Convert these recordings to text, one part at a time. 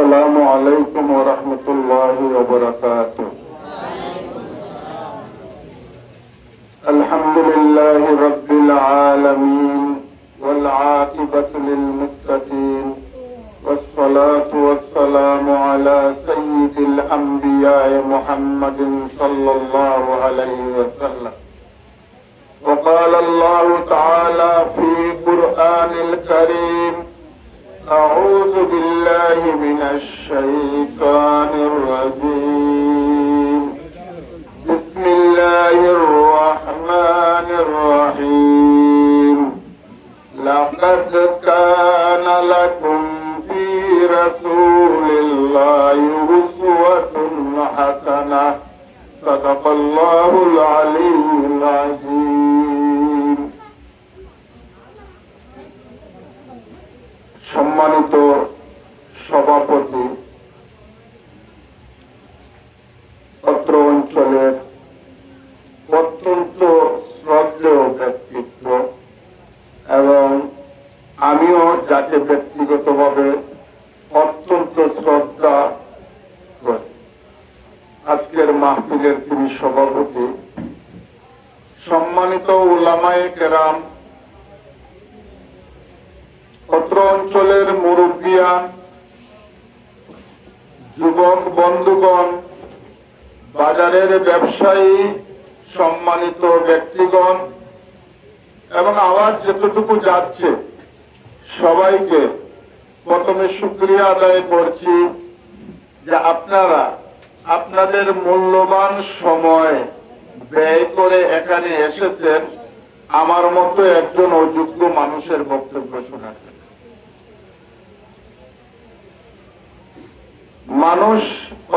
السلام عليكم ورحمة الله وبركاته. الحمد لله رب العالمين والعاقبة للمتقين والصلاة والسلام على سيد الأنبياء محمد صلى الله عليه وسلم. وقال الله تعالى في القرآن الكريم: أعوذ بالله من الشيطان الرجيم. بسم الله الرحمن الرحيم. لقد كان لكم في رسول الله أسوة حسنة. صدق الله العلي العظيم. সম্মানিত সভাপতি, অত্র অঞ্চলের অত্যন্ত শ্রদ্ধেয় ব্যক্তিত্ব এবং আমিও যাকে ব্যক্তিগতভাবে অত্যন্ত শ্রদ্ধা করি, আজকের মাহফিলের তিনি সভাপতি, সম্মানিত উলামায়ে কেরাম, অত্র অঞ্চলের মুরব্বিয়ান, যুবক বন্ধুগণ, বাজারের ব্যবসায়ী, সম্মানিত ব্যক্তিগণ এবং আওয়াজ যতটুকু যাচ্ছে সবাইকে প্রথমে শুকরিয়া আদায় করছি যে আপনারা আপনাদের মূল্যবান সময় ব্যয় করে এখানে এসেছেন আমার মতো একজন অযোগ্য মানুষের বক্তব্য শোনার। মানুষ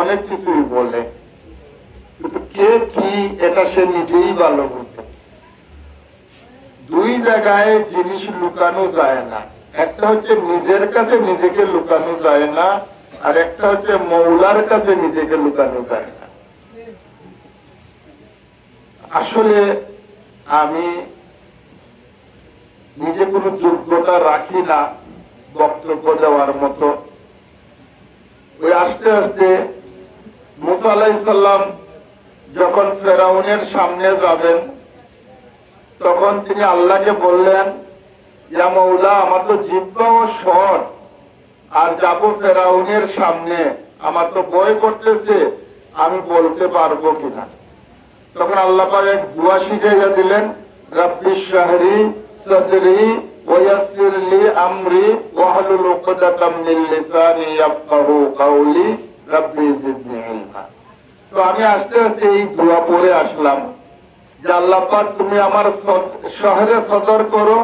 অনেক কিছুই বলে, কিন্তু কে কি এটা সে নিজেই ভালো বুঝে। দুই জায়গায় জিনিস লুকানো যায় না, একটা হচ্ছে নিজের কাছে নিজেকে লুকানো যায় না, আর একটা হচ্ছে মৌলার কাছে নিজেকে লুকানো যায় না। আসলে আমি নিজে কোনো যোগ্যতা রাখি না বক্তব্য দেওয়ার মতো। ওই আস্তে আস্তে মুসা আলাইহিস সালাম যখন ফেরাউনের সামনে যাবেন তখন তিনি আল্লাহকে বললেন, ইয়া মৌলা, আমার তো জিহ্বাও শর্ট, আর যাব ফেরাউনের সামনে, আমার তো ভয় করতেছে, আমি বলতে পারবো কিনা। তখন আল্লাহ পাক এক দুআ শিখাইয়া দিলেন, রাব্বিশ শাহরি সাদরি ওয়ায়াসসির লি আমরি ওয়াহলুল উকদাতাম মিন লিসানি ইয়াফকাহু কাওলি রাব্বি জিদনি ইলমা। তো আমি আস্তে আস্তে এই দোয়া পড়ে আসলাম যে আল্লাহ পাক তুমি আমার শহরে সদর করো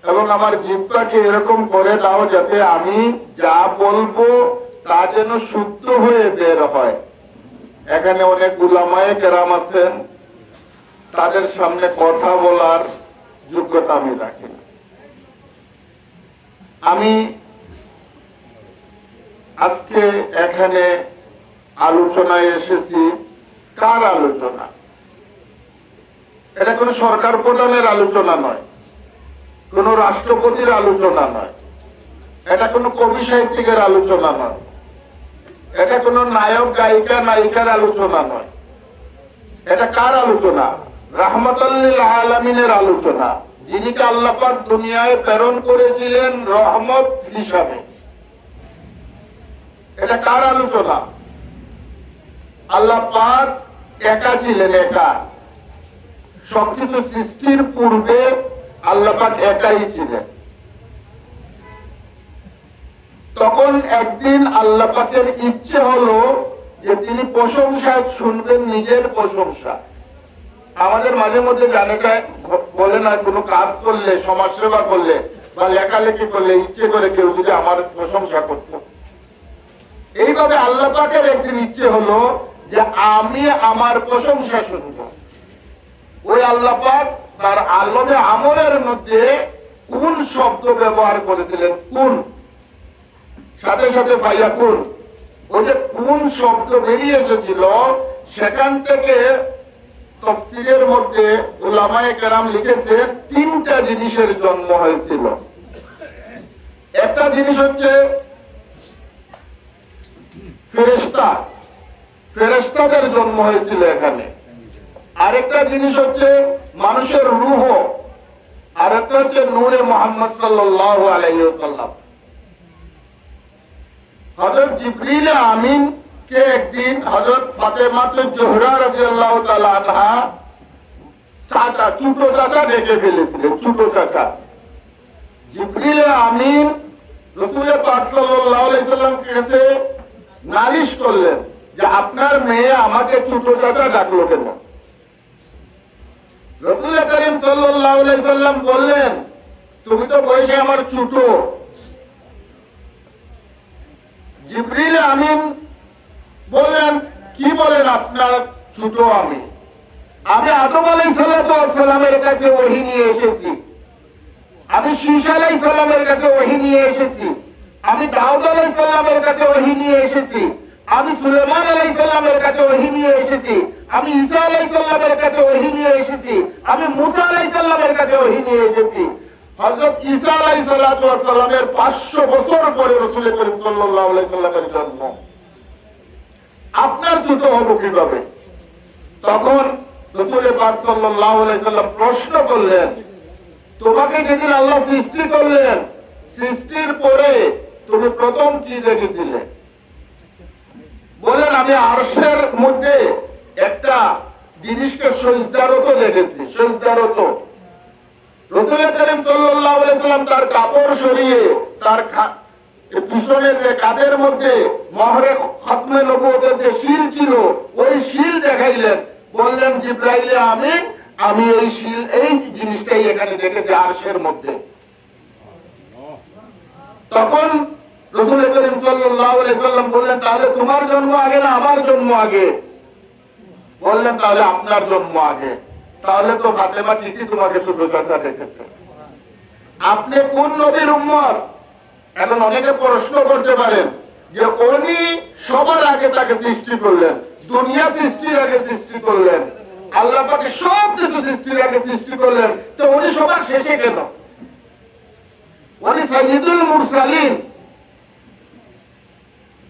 এবং আমার জিহ্বাকে এরকম করে দাও যাতে আমি যা বলবো তা যেন শুদ্ধ হয়ে বের হয়। এখানে অনেক উলামায়ে কেরাম আছেন, তাদের সামনে কথা বলার যোগ্যতা আমি রাখি না। আমি আজকে এখানে আলোচনায় এসেছি। কার আলোচনা? এটা কোন সরকার প্রধানের আলোচনা নয়, কোন রাষ্ট্রপতির আলোচনা নয়, এটা কোন কবি সাহিত্যিকের আলোচনা নয়, এটা কোন নায়ক গায়িকা নায়িকার আলোচনা নয়। এটা কার আলোচনা? রাহমাতুল লিল আলামিনের আলোচনা, যিনিকে আল্লাহ পাক দুনিয়ায় প্রেরণ করেছিলেন রহমত হিসাবে। এটা কার আলোচনা? আল্লাহ পাক একা ছিলেন, একা। সবকিছু সৃষ্টির পূর্বে আল্লাহ পাক একাই ছিলেন। তখন একদিন আল্লাহ পাকের ইচ্ছে হলো যে তিনি প্রশংসা শুনবেন, নিজের প্রশংসা। আমাদের মাঝে মধ্যে জানে বলে না, কোনো কাজ করলে, সমাজ সেবা করলে বা লেখালেখি করলে ইচ্ছে করে কেউ যদি আমার প্রশংসা করত। এইভাবে আল্লাহ পাকের একদিন ইচ্ছে হলো যে আমি আমার প্রশংসা শুনব। ওই আল্লাহ পাক তার আলমে আমলের মধ্যে কোন শব্দ ব্যবহার করেছিলেন? কোন, সাথে সাথে ফায়াকুন। ওই যে কোন শব্দ বেরিয়ে এসেছিল, সেখান থেকে তাফসীরের মধ্যে উলামায়ে কেরাম লিখেছে তিনটা জিনিসের জন্ম হয়েছিল। একটা জিনিস হচ্ছে ফেরেশতা, ফেরেশতাদের জন্ম হয়েছিল এখানে। আরেকটা জিনিস হচ্ছে মানুষের রূহ, আরেকটা হচ্ছে নূরে মুহাম্মদ সাল্লাল্লাহু আলাইহি ওয়াসাল্লাম। হযরত জিবরিল আমিন কে একদিন হযরত ফাতেমা জোহরা রাদিয়াল্লাহু তাআলা আনহা চাচা, ছোট চাচা দেখে ফেলেছিলেন। ছোট চাচা জিবরিল আমিন রাসূল পাক সাল্লাল্লাহু আলাইহি ওয়াসাল্লামকে কাছে নালিশ করলেন যে আপনার মেয়ে আমাকে ছোট চাচা ডাকলো কেন? রাসূল করিম সাল্লাল্লাহু আলাইহি ওয়াসাল্লাম বললেন, তুমি তো বয়সে আমার ছোট। জিবরিল আমিন বললেন, কি বলেন আপনার ছোট? আমি আদম আলাইহিস সালামের কাছে ওহী নিয়ে এসেছি, আমি শীশ আলাইহিস সালামের কাছে ওহী নিয়ে এসেছি, আমি দাউদ আলাইহিস সালামের কাছে ওহী নিয়ে এসেছি, আমি সুলাইমান আলাইহিস সালামের কাছে ওহী নিয়ে এসেছি, আমি ঈসা আলাইহিস সালামের কাছে ওহী নিয়ে এসেছি, আমি মুসা আলাইহিস সালামের কাছে ওহী নিয়ে এসেছি। হযরত ঈসা আলাইহিস সালামের 500 বছর পরে রাসূল করিম সাল্লাল্লাহু আলাইহি সাল্লামের জন্ম। আপনার ছোট হলো কিভাবে? তখন রাসূল পাক সাল্লাল্লাহু আলাইহি সাল্লাম প্রশ্ন করলেন, তোমাকে যেদিন আল্লাহ সৃষ্টি করলেন, সৃষ্টির পরে তুমি প্রথম কি দেখেছিলে? বলেন, আমি আরশের মধ্যে একটা জিনিসকে সিজদারত দেখেছি। সিজদারত রাসূল করিম সাল্লাল্লাহু আলাইহি সাল্লাম তার কাপড় সরিয়ে তার পিছনে যে কাঁধের মধ্যে মোহরে খতমে নবুয়তের যে শিল ছিল, ওই শিল দেখাইলেন। বললেন, জিবরাইল আমিন, আমি এই শিল, এই জিনিসটাই এখানে দেখেছি আরশের মধ্যে। তখন রাসূল করিম সাল্লাল্লাহু আলাইহি সাল্লাম বললেন, তাহলে তোমার জন্ম আগে না আমার জন্ম আগে? বললেন, তাহলে আপনার জন্ম আগে। তাহলে তো ফাতেমা ঠিকই তোমাকে ছোট চাচা দেখেছে। আপনি কোন নবীর উম্মত? এখন অনেকে প্রশ্ন করতে পারেন যে উনি সবার আগে তাকে সৃষ্টি করলেন, দুনিয়া সৃষ্টির আগে সৃষ্টি করলেন, আল্লাহ পাকে সব কিছু সৃষ্টির আগে সৃষ্টি করলেন, তো উনি সবার শেষে কেন? উনি সাইয়্যিদুল মুরসালিন,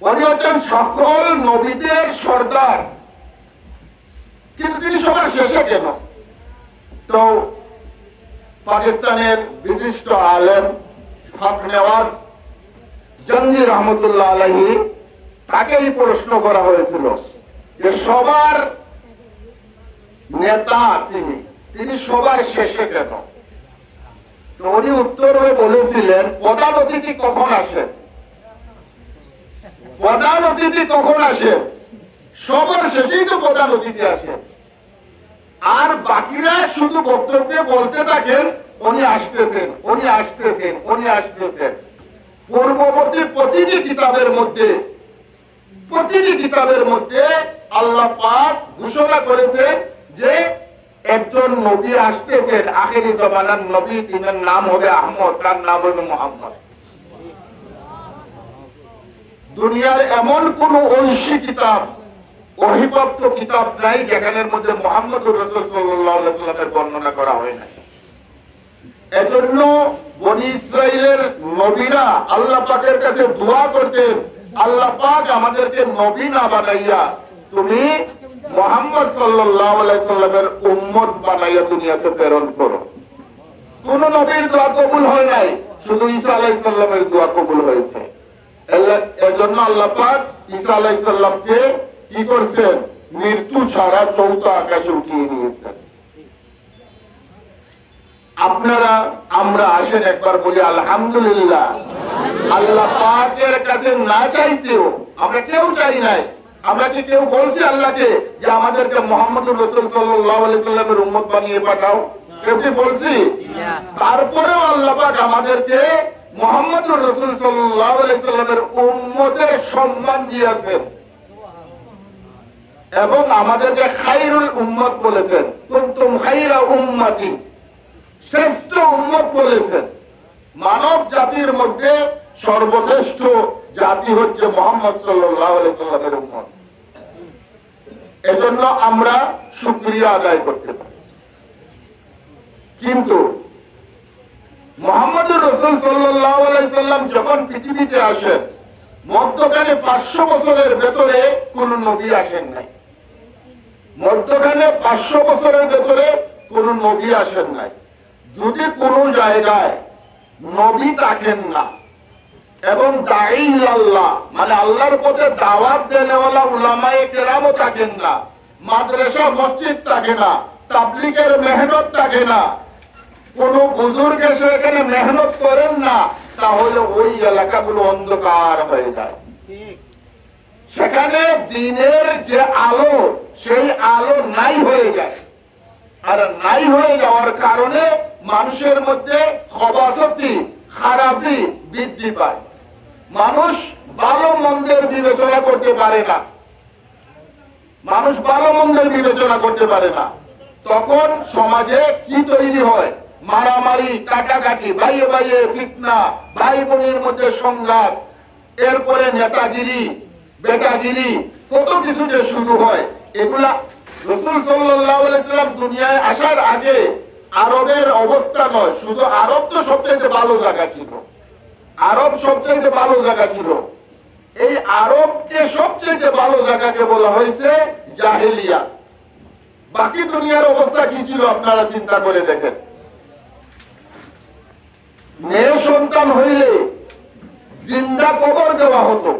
উনি হচ্ছেন সকল নবীদের সর্দার, কিন্তু তিনি সবার শেষে কেন? তো পাকিস্তানের বিশিষ্ট আলেম হক নেওয়াজ জঙ্গি রহমতুল্লাহ আলাইহি, তাকেই প্রশ্ন করা হয়েছিল যে সবার নেতা তিনি সবার শেষে কেন? তো উনি উত্তরে বলেছিলেন, প্রধান অতিথি কখন আসে? প্রধান অতিথি কখন আসে? সবার শেষেই তো প্রধান অতিথি আসে। আর বাকিরা শুধু বক্তব্যে বলতে থাকেন, উনি আসতেছেন, উনি আসতেছেন, উনি আসতেছেন। পূর্ববর্তী প্রতিটি কিতাবের মধ্যে আল্লাহ পাক ঘোষণা করেছেন যে একজন নবী আসতেছেন, আখেরি জামানার নবী, তিনার নাম হবে আহমদ, তার নাম হবে মুহাম্মদ। দুনিয়ার এমন কোন ঐশী কিতাব, ওহীপ্রাপ্ত কিতাব নাই যেখানের মধ্যে মুহাম্মদুর রাসূল সাল্লাল্লাহু আলাইহি ওয়াসাল্লামের বর্ণনা করা হয় না। এজন্য বনি ইসরাইলের নবীরা আল্লাহ পাকের কাছে দোয়া করতেন, আল্লাহ পাক আমাদেরকে নবী না বানাইয়া তুমি মুহাম্মদ সাল্লাল্লাহু আলাইহি ওয়াসাল্লামের উম্মত বানাইয়া দুনিয়াতে প্রেরণ করো। কোন নবীর দোয়া কবুল হয় নাই, শুধু ঈসা আলাইহিস সালামের দোয়া কবুল হয়েছে। এজন্য আল্লাহ পাক ঈসা আলাইহিস সালামকে কি করছেন? মৃত্যু ছাড়া চৌথা আকাশে উঠিয়ে নিয়েছেন। আপনারা আমরা আসেন একবার বলি আলহামদুলিল্লাহ। আল্লাহ পাকের কাছে না চাইতেও, আমরা কেউ চাই নাই, আমরা কি কেউ বলছি আল্লাহকে যে আমাদেরকে মুহাম্মদুর রাসূল সাল্লাল্লাহু আলাইহি ওয়াসাল্লামের উম্মত বানিয়ে পাঠাও? কেউ কি বলছি? তারপরেও আল্লাহ পাক আমাদেরকে মুহাম্মদুর রাসূল সাল্লাল্লাহু আলাইহি ওয়াসাল্লামের উম্মতের সম্মান দিয়েছেন এবং আমাদেরকে খায়রুল উম্মত বলেছেন, কুনতুম খায়রা উম্মতি, শ্রেষ্ঠ উম্মত বলেছেন। মানব জাতির মধ্যে সর্বশ্রেষ্ঠ জাতি হচ্ছে মুহাম্মদ সাল্লাল্লাহু আলাইহি ওয়াসাল্লামের উম্মত। এজন্য আমরা শুকরিয়া আদায় করতে পারি। কিন্তু মুহাম্মদুর রাসূল সাল্লাল্লাহু আলাইহি ওয়াসাল্লাম যখন পৃথিবীতে আসেন, মধ্যখানে 500 বছরের ভেতরে কোন নবী আসেন নাই। মধ্যখানে 500 বছরের ভেতরে কোন নবী আসেন নাই। যদি কোন জায়গায় নবী থাকেন না এবং দাঈ আল্লাহ মানে আল্লাহর পথে দাওয়াত দেনেওয়ালা উলামায়ে কেরামও থাকেন না, মাদ্রাসা মসজিদ থাকে না, তাবলীগের মেহনত থাকে না, কোন বুজুর্গ এসে এখানে মেহনত করেন না, তাহলে ওই এলাকাগুলো অন্ধকার হয়ে যায়। সেখানে দিনের যে আলো সেই আলো নাই হয়ে যায়। আর নাই হয়ে যাওয়ার কারণে মানুষের মধ্যে খবাসতি খারাপি বৃদ্ধি পায়। মানুষ ভালো মন্দের বিবেচনা করতে পারে না। মানুষ ভালো মন্দের বিবেচনা করতে পারে না। তখন সমাজে কি তৈরি হয়? মারামারি, কাটাকাটি, ভাইয়ে ভাইয়ে ফিতনা, ভাই বোনের মধ্যে সংঘাত, এরপরে নেতাগিরি, বেটাগিরি, কত কিছু যে শুরু হয়। এগুলা রাসূল সাল্লাল্লাহু আলাইহি সাল্লাম দুনিয়ায় আসার আগে আরবের অবস্থা নয়। শুধু আরব তো সবচেয়ে ভালো জায়গা ছিল, আরব সবচেয়ে ভালো জায়গা ছিল। এই আরবকে সবচেয়ে ভালো জায়গাকে বলা হয়েছে জাহেলিয়া। বাকি দুনিয়ার অবস্থা কি ছিল আপনারা চিন্তা করে দেখেন। মেয়ে সন্তান হইলে জিন্দা কবর দেওয়া হতো,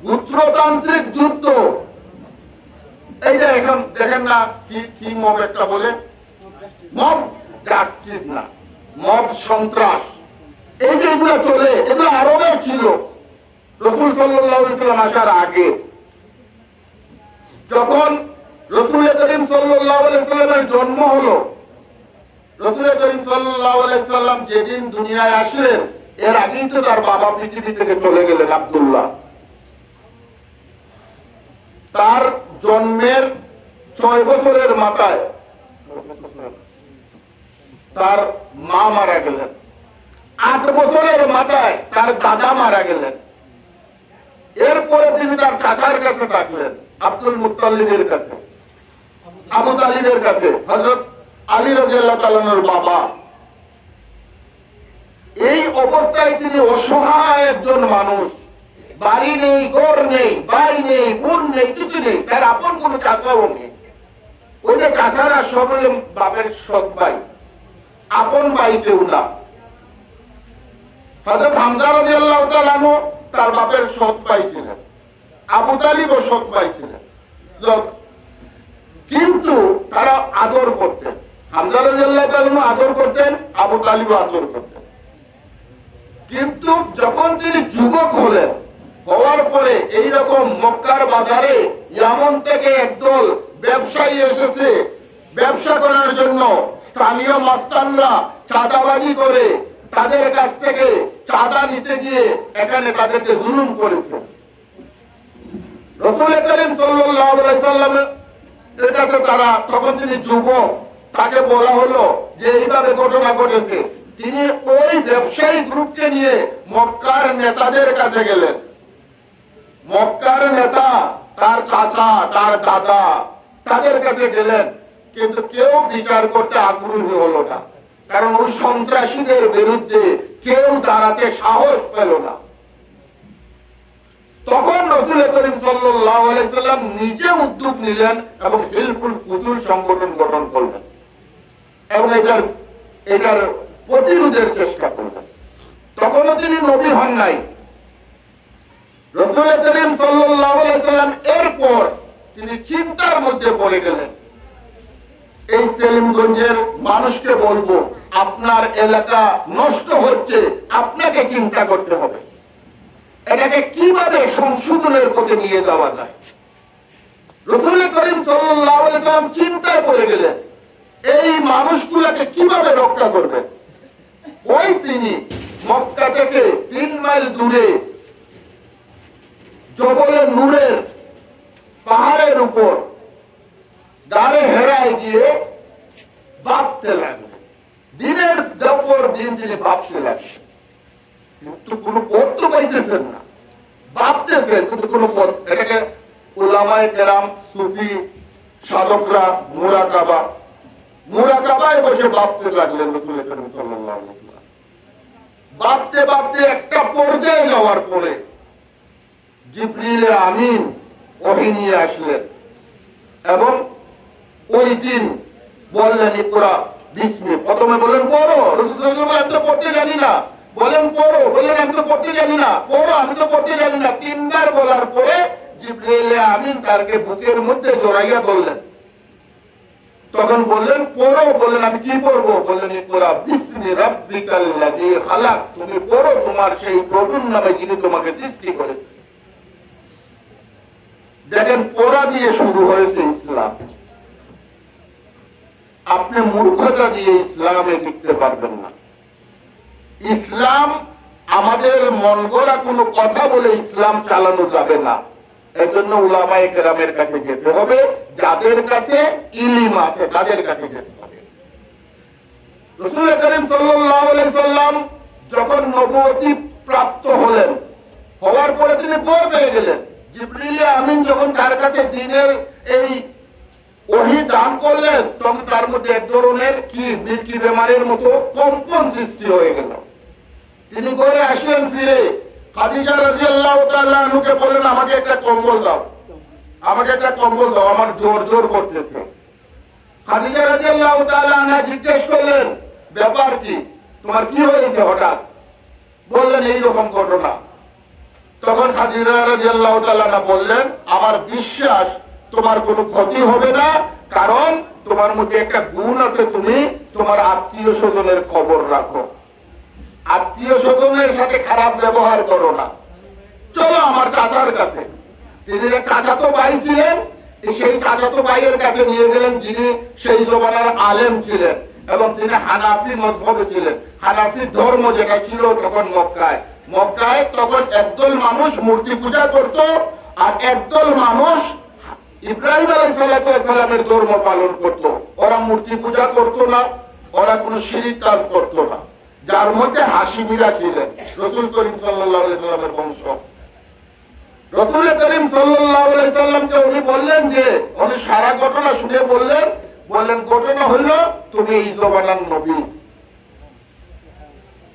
গোত্রতান্ত্রিক যুদ্ধ। এই যে এখন দেখেন না কি মব একটা বলে, মব জাস্টিস না, মব সন্ত্রাস, এই যে এগুলো চলে, এগুলো আরবের ছিল রাসূল সাল্লাল্লাহু আলাইহি সাল্লাম আসার আগে। যখন রাসূল করিম সাল্লাল্লাহু আলাইহি সাল্লামের জন্ম হলো, রাসূল করিম সাল্লাল্লাহু আলাইহি সাল্লাম যেদিন দুনিয়ায় আসলেন এর আগেই তো তার বাবা পৃথিবী থেকে চলে গেলেন আব্দুল্লাহ। তার জন্মের 6 বছরের মাথায় তার মা মারা গেলেন। 8 বছরের মাথায় তার দাদা মারা গেলেন। এরপরে তিনি তার চাচার কাছে থাকলেন, আব্দুল মুত্তালিবের কাছে, আবু তালিবের কাছে, হযরত আলী রাদিয়াল্লাহু তাআলার বাবা। এই অবস্থায় তিনি অসহায় একজন মানুষ, বাড়ি নেই, ঘর নেই, ভাই নেই, বোন নেই, কিছু নেই, তার আপন কোনো চাচাও নেই। ওই যে চাচারা সব বাপের সৎ ভাই, আপন ভাই কেউ না। হযরত হামজা রাদিয়াল্লাহু তাআলা তার বাপের সৎ ভাই ছিলেন, আবু তালিবও সৎ ভাই ছিলেন, কিন্তু তারা আদর করতেন। হামজা রাদিয়াল্লাহু তাআলা আদর করতেন, আবু তালিবও আদর করতেন। কিন্তু যখন তিনি যুবক হলেন, হওয়ার পরে এইরকম মক্কার বাজারে ইয়ামন থেকে একদল ব্যবসায়ী এসেছে ব্যবসা করার জন্য। স্থানীয় মাস্তানরা চাঁদাবাজি করে তাদের কাছ থেকে চাঁদা নিতে গিয়ে এখানে তাদেরকে জুলুম করেছে। রাসূল করিম সাল্লাল্লাহু আলাইহি সাল্লামের কাছে তারা, তখন তিনি যুবক, তাকে বলা হলো যে এইভাবে ঘটনা ঘটেছে। তিনি ওই ব্যবসায়ী গ্রুপকে নিয়ে মক্কার নেতাদের কাছে গেলেন। মক্কার নেতা, তার চাচা, তার দাদা, তাদের কাছে গেলেন, কিন্তু কেউ বিচার করতে আগ্রহী হলো না, কারণ ওই সন্ত্রাসীদের বিরুদ্ধে কেউ দাঁড়াতে সাহস পেল না। তখন রাসূল করিম সাল্লাল্লাহু আলাইহি সাল্লাম নিজে উদ্যোগ নিলেন এবং হিলফুল ফুজুল সংগঠন গঠন করলেন এবং এটার প্রতিরোধের চেষ্টা করলেন। তখনও তিনি নবী হন নাই। রাসূল করিম সাল্লাল্লাহু আলাইহি সাল্লাম এরপর তিনি চিন্তার মধ্যে পড়ে গেলেন। এই সেলিমগঞ্জের মানুষকে বলবো, আপনার এলাকা নষ্ট হচ্ছে, আপনাকে চিন্তা করতে হবে এটাকে কিভাবে সংশোধনের পথে নিয়ে যাওয়া যায়। রাসূল করিম সাল্লাল্লাহু আলাইহি সাল্লাম চিন্তায় পড়ে গেলেন, এই মানুষগুলোকে কিভাবে রক্ষা করবেন। ওই তিনি মক্কা থেকে 3 মাইল দূরে জবলে নূরের পাহাড়ের উপর দাঁড়ে হেরায় গিয়ে ভাবতে লাগলেন। দিনের পর দিন তিনি ভাবতে লাগলেন, কিন্তু কোন পথ তো পাইতেছেন না। ভাবতেছেন কিন্তু কোন পথ। এটাকে উলামায়ে কেরাম, সুফি সাধকরা মুরাকাবায় বসে ভাবতে লাগলেন রাসূল করিম সাল্লাল্লাহু আলাইহি ওয়াসাল্লাম। ভাবতে ভাবতে একটা পর্যায়ে যাওয়ার পরে জিবরিল আমিন ওহী নিয়ে আসলেন এবং ওই দিন বললেন ইকরা বিসমি। প্রথমে বললেন পড়ো, রাসূল সাল্লাল্লাহু আলাইহি ওয়াসাল্লাম আমি তো পড়তে জানি না। বলেন পড়ো, বললেন আমি তো পড়তে জানি না। পড়ো, আমি তো পড়তে জানি না। তিনবার বলার পরে জিবরিল আমিন তারকে বুকের মধ্যে জড়াইয়া ধরলেন। তখন বললেন পড়ো, বললেন আমি কি পড়বো? বললেন ইকরা বিসমি রাব্বিকাল্লাযী খালাক, তুমি পড়ো তোমার সেই প্রভুর নামে যিনি তোমাকে সৃষ্টি করেছে। দেখেন পড়া দিয়ে শুরু হয়েছে ইসলাম। আপনি মূর্খতা দিয়ে ইসলামে টিকতে পারবেন না। ইসলাম আমাদের মন গড়া কোনো কথা বলে ইসলাম চালানো যাবে না। এজন্য উলামায়ে কেরামের কাছে যেতে হবে, যাদের কাছে ইলম আছে তাদের কাছে যেতে হবে। রাসূল করিম সাল্লাল্লাহু আলাইহি সাল্লাম যখন নবুয়তি প্রাপ্ত হলেন, হওয়ার পরে তিনি বর পেয়ে গেলেন। জিবরিল আমিন যখন তার কাছে দ্বীনের এই ওহী দান করলেন, তখন তার মধ্যে এক ধরনের কি মিল্কি বেমারের মতো কম্পন সৃষ্টি হয়ে গেল। তিনি ঘরে আসলেন, ফিরে খাদিজা রাদিয়াল্লাহু তাআলা আনহাকে বললেন আমাকে একটা কম্বল দাও, আমাকে একটা কম্বল দাও, আমার জোর জোর করতেছে। খাদিজা রাদিয়াল্লাহু তাআলা আনহা জিজ্ঞেস করলেন ব্যাপার কি, তোমার কি হয়েছে হঠাৎ? বললেন এই রকম ঘটনা। তখন খাদিজা রাদিয়াল্লাহু তাআলা আনহা বললেন আমার বিশ্বাস তোমার কোনো ক্ষতি হবে না, কারণ তোমার মধ্যে একটা গুণ আছে, তুমি তোমার আত্মীয় স্বজনের খবর রাখো, আত্মীয় স্বজনের সাথে খারাপ ব্যবহার করো না। চলো আমার চাচার কাছে। তিনি চাচাতো ভাই ছিলেন, সেই চাচাতো ভাইয়ের কাছে নিয়ে গেলেন, যিনি সেই জমানার আলেম ছিলেন এবং তিনি হানাফি মযহবে ছিলেন। হানাফি ধর্ম যেটা ছিল তখন মক্কায়, মক্কায় তখন একদল মানুষ মূর্তি পূজা করত আর একদল মানুষ ইব্রাহিম আলাইহিস সালামের ধর্ম পালন করত। ওরা মূর্তি পূজা করত না, ওরা কোনো শিরক কাজ করত না, যার মধ্যে হাশিমিরা ছিলেন, রাসূল করিম সাল্লাল্লাহু আলাইহি সাল্লামের বংশ। রাসূল করিম সাল্লাল্লাহু আলাইহি সাল্লামকে উনি বললেন যে, উনি সারা ঘটনা শুনে বললেন ঘটনা হলো তুমি এই জমানার নবী,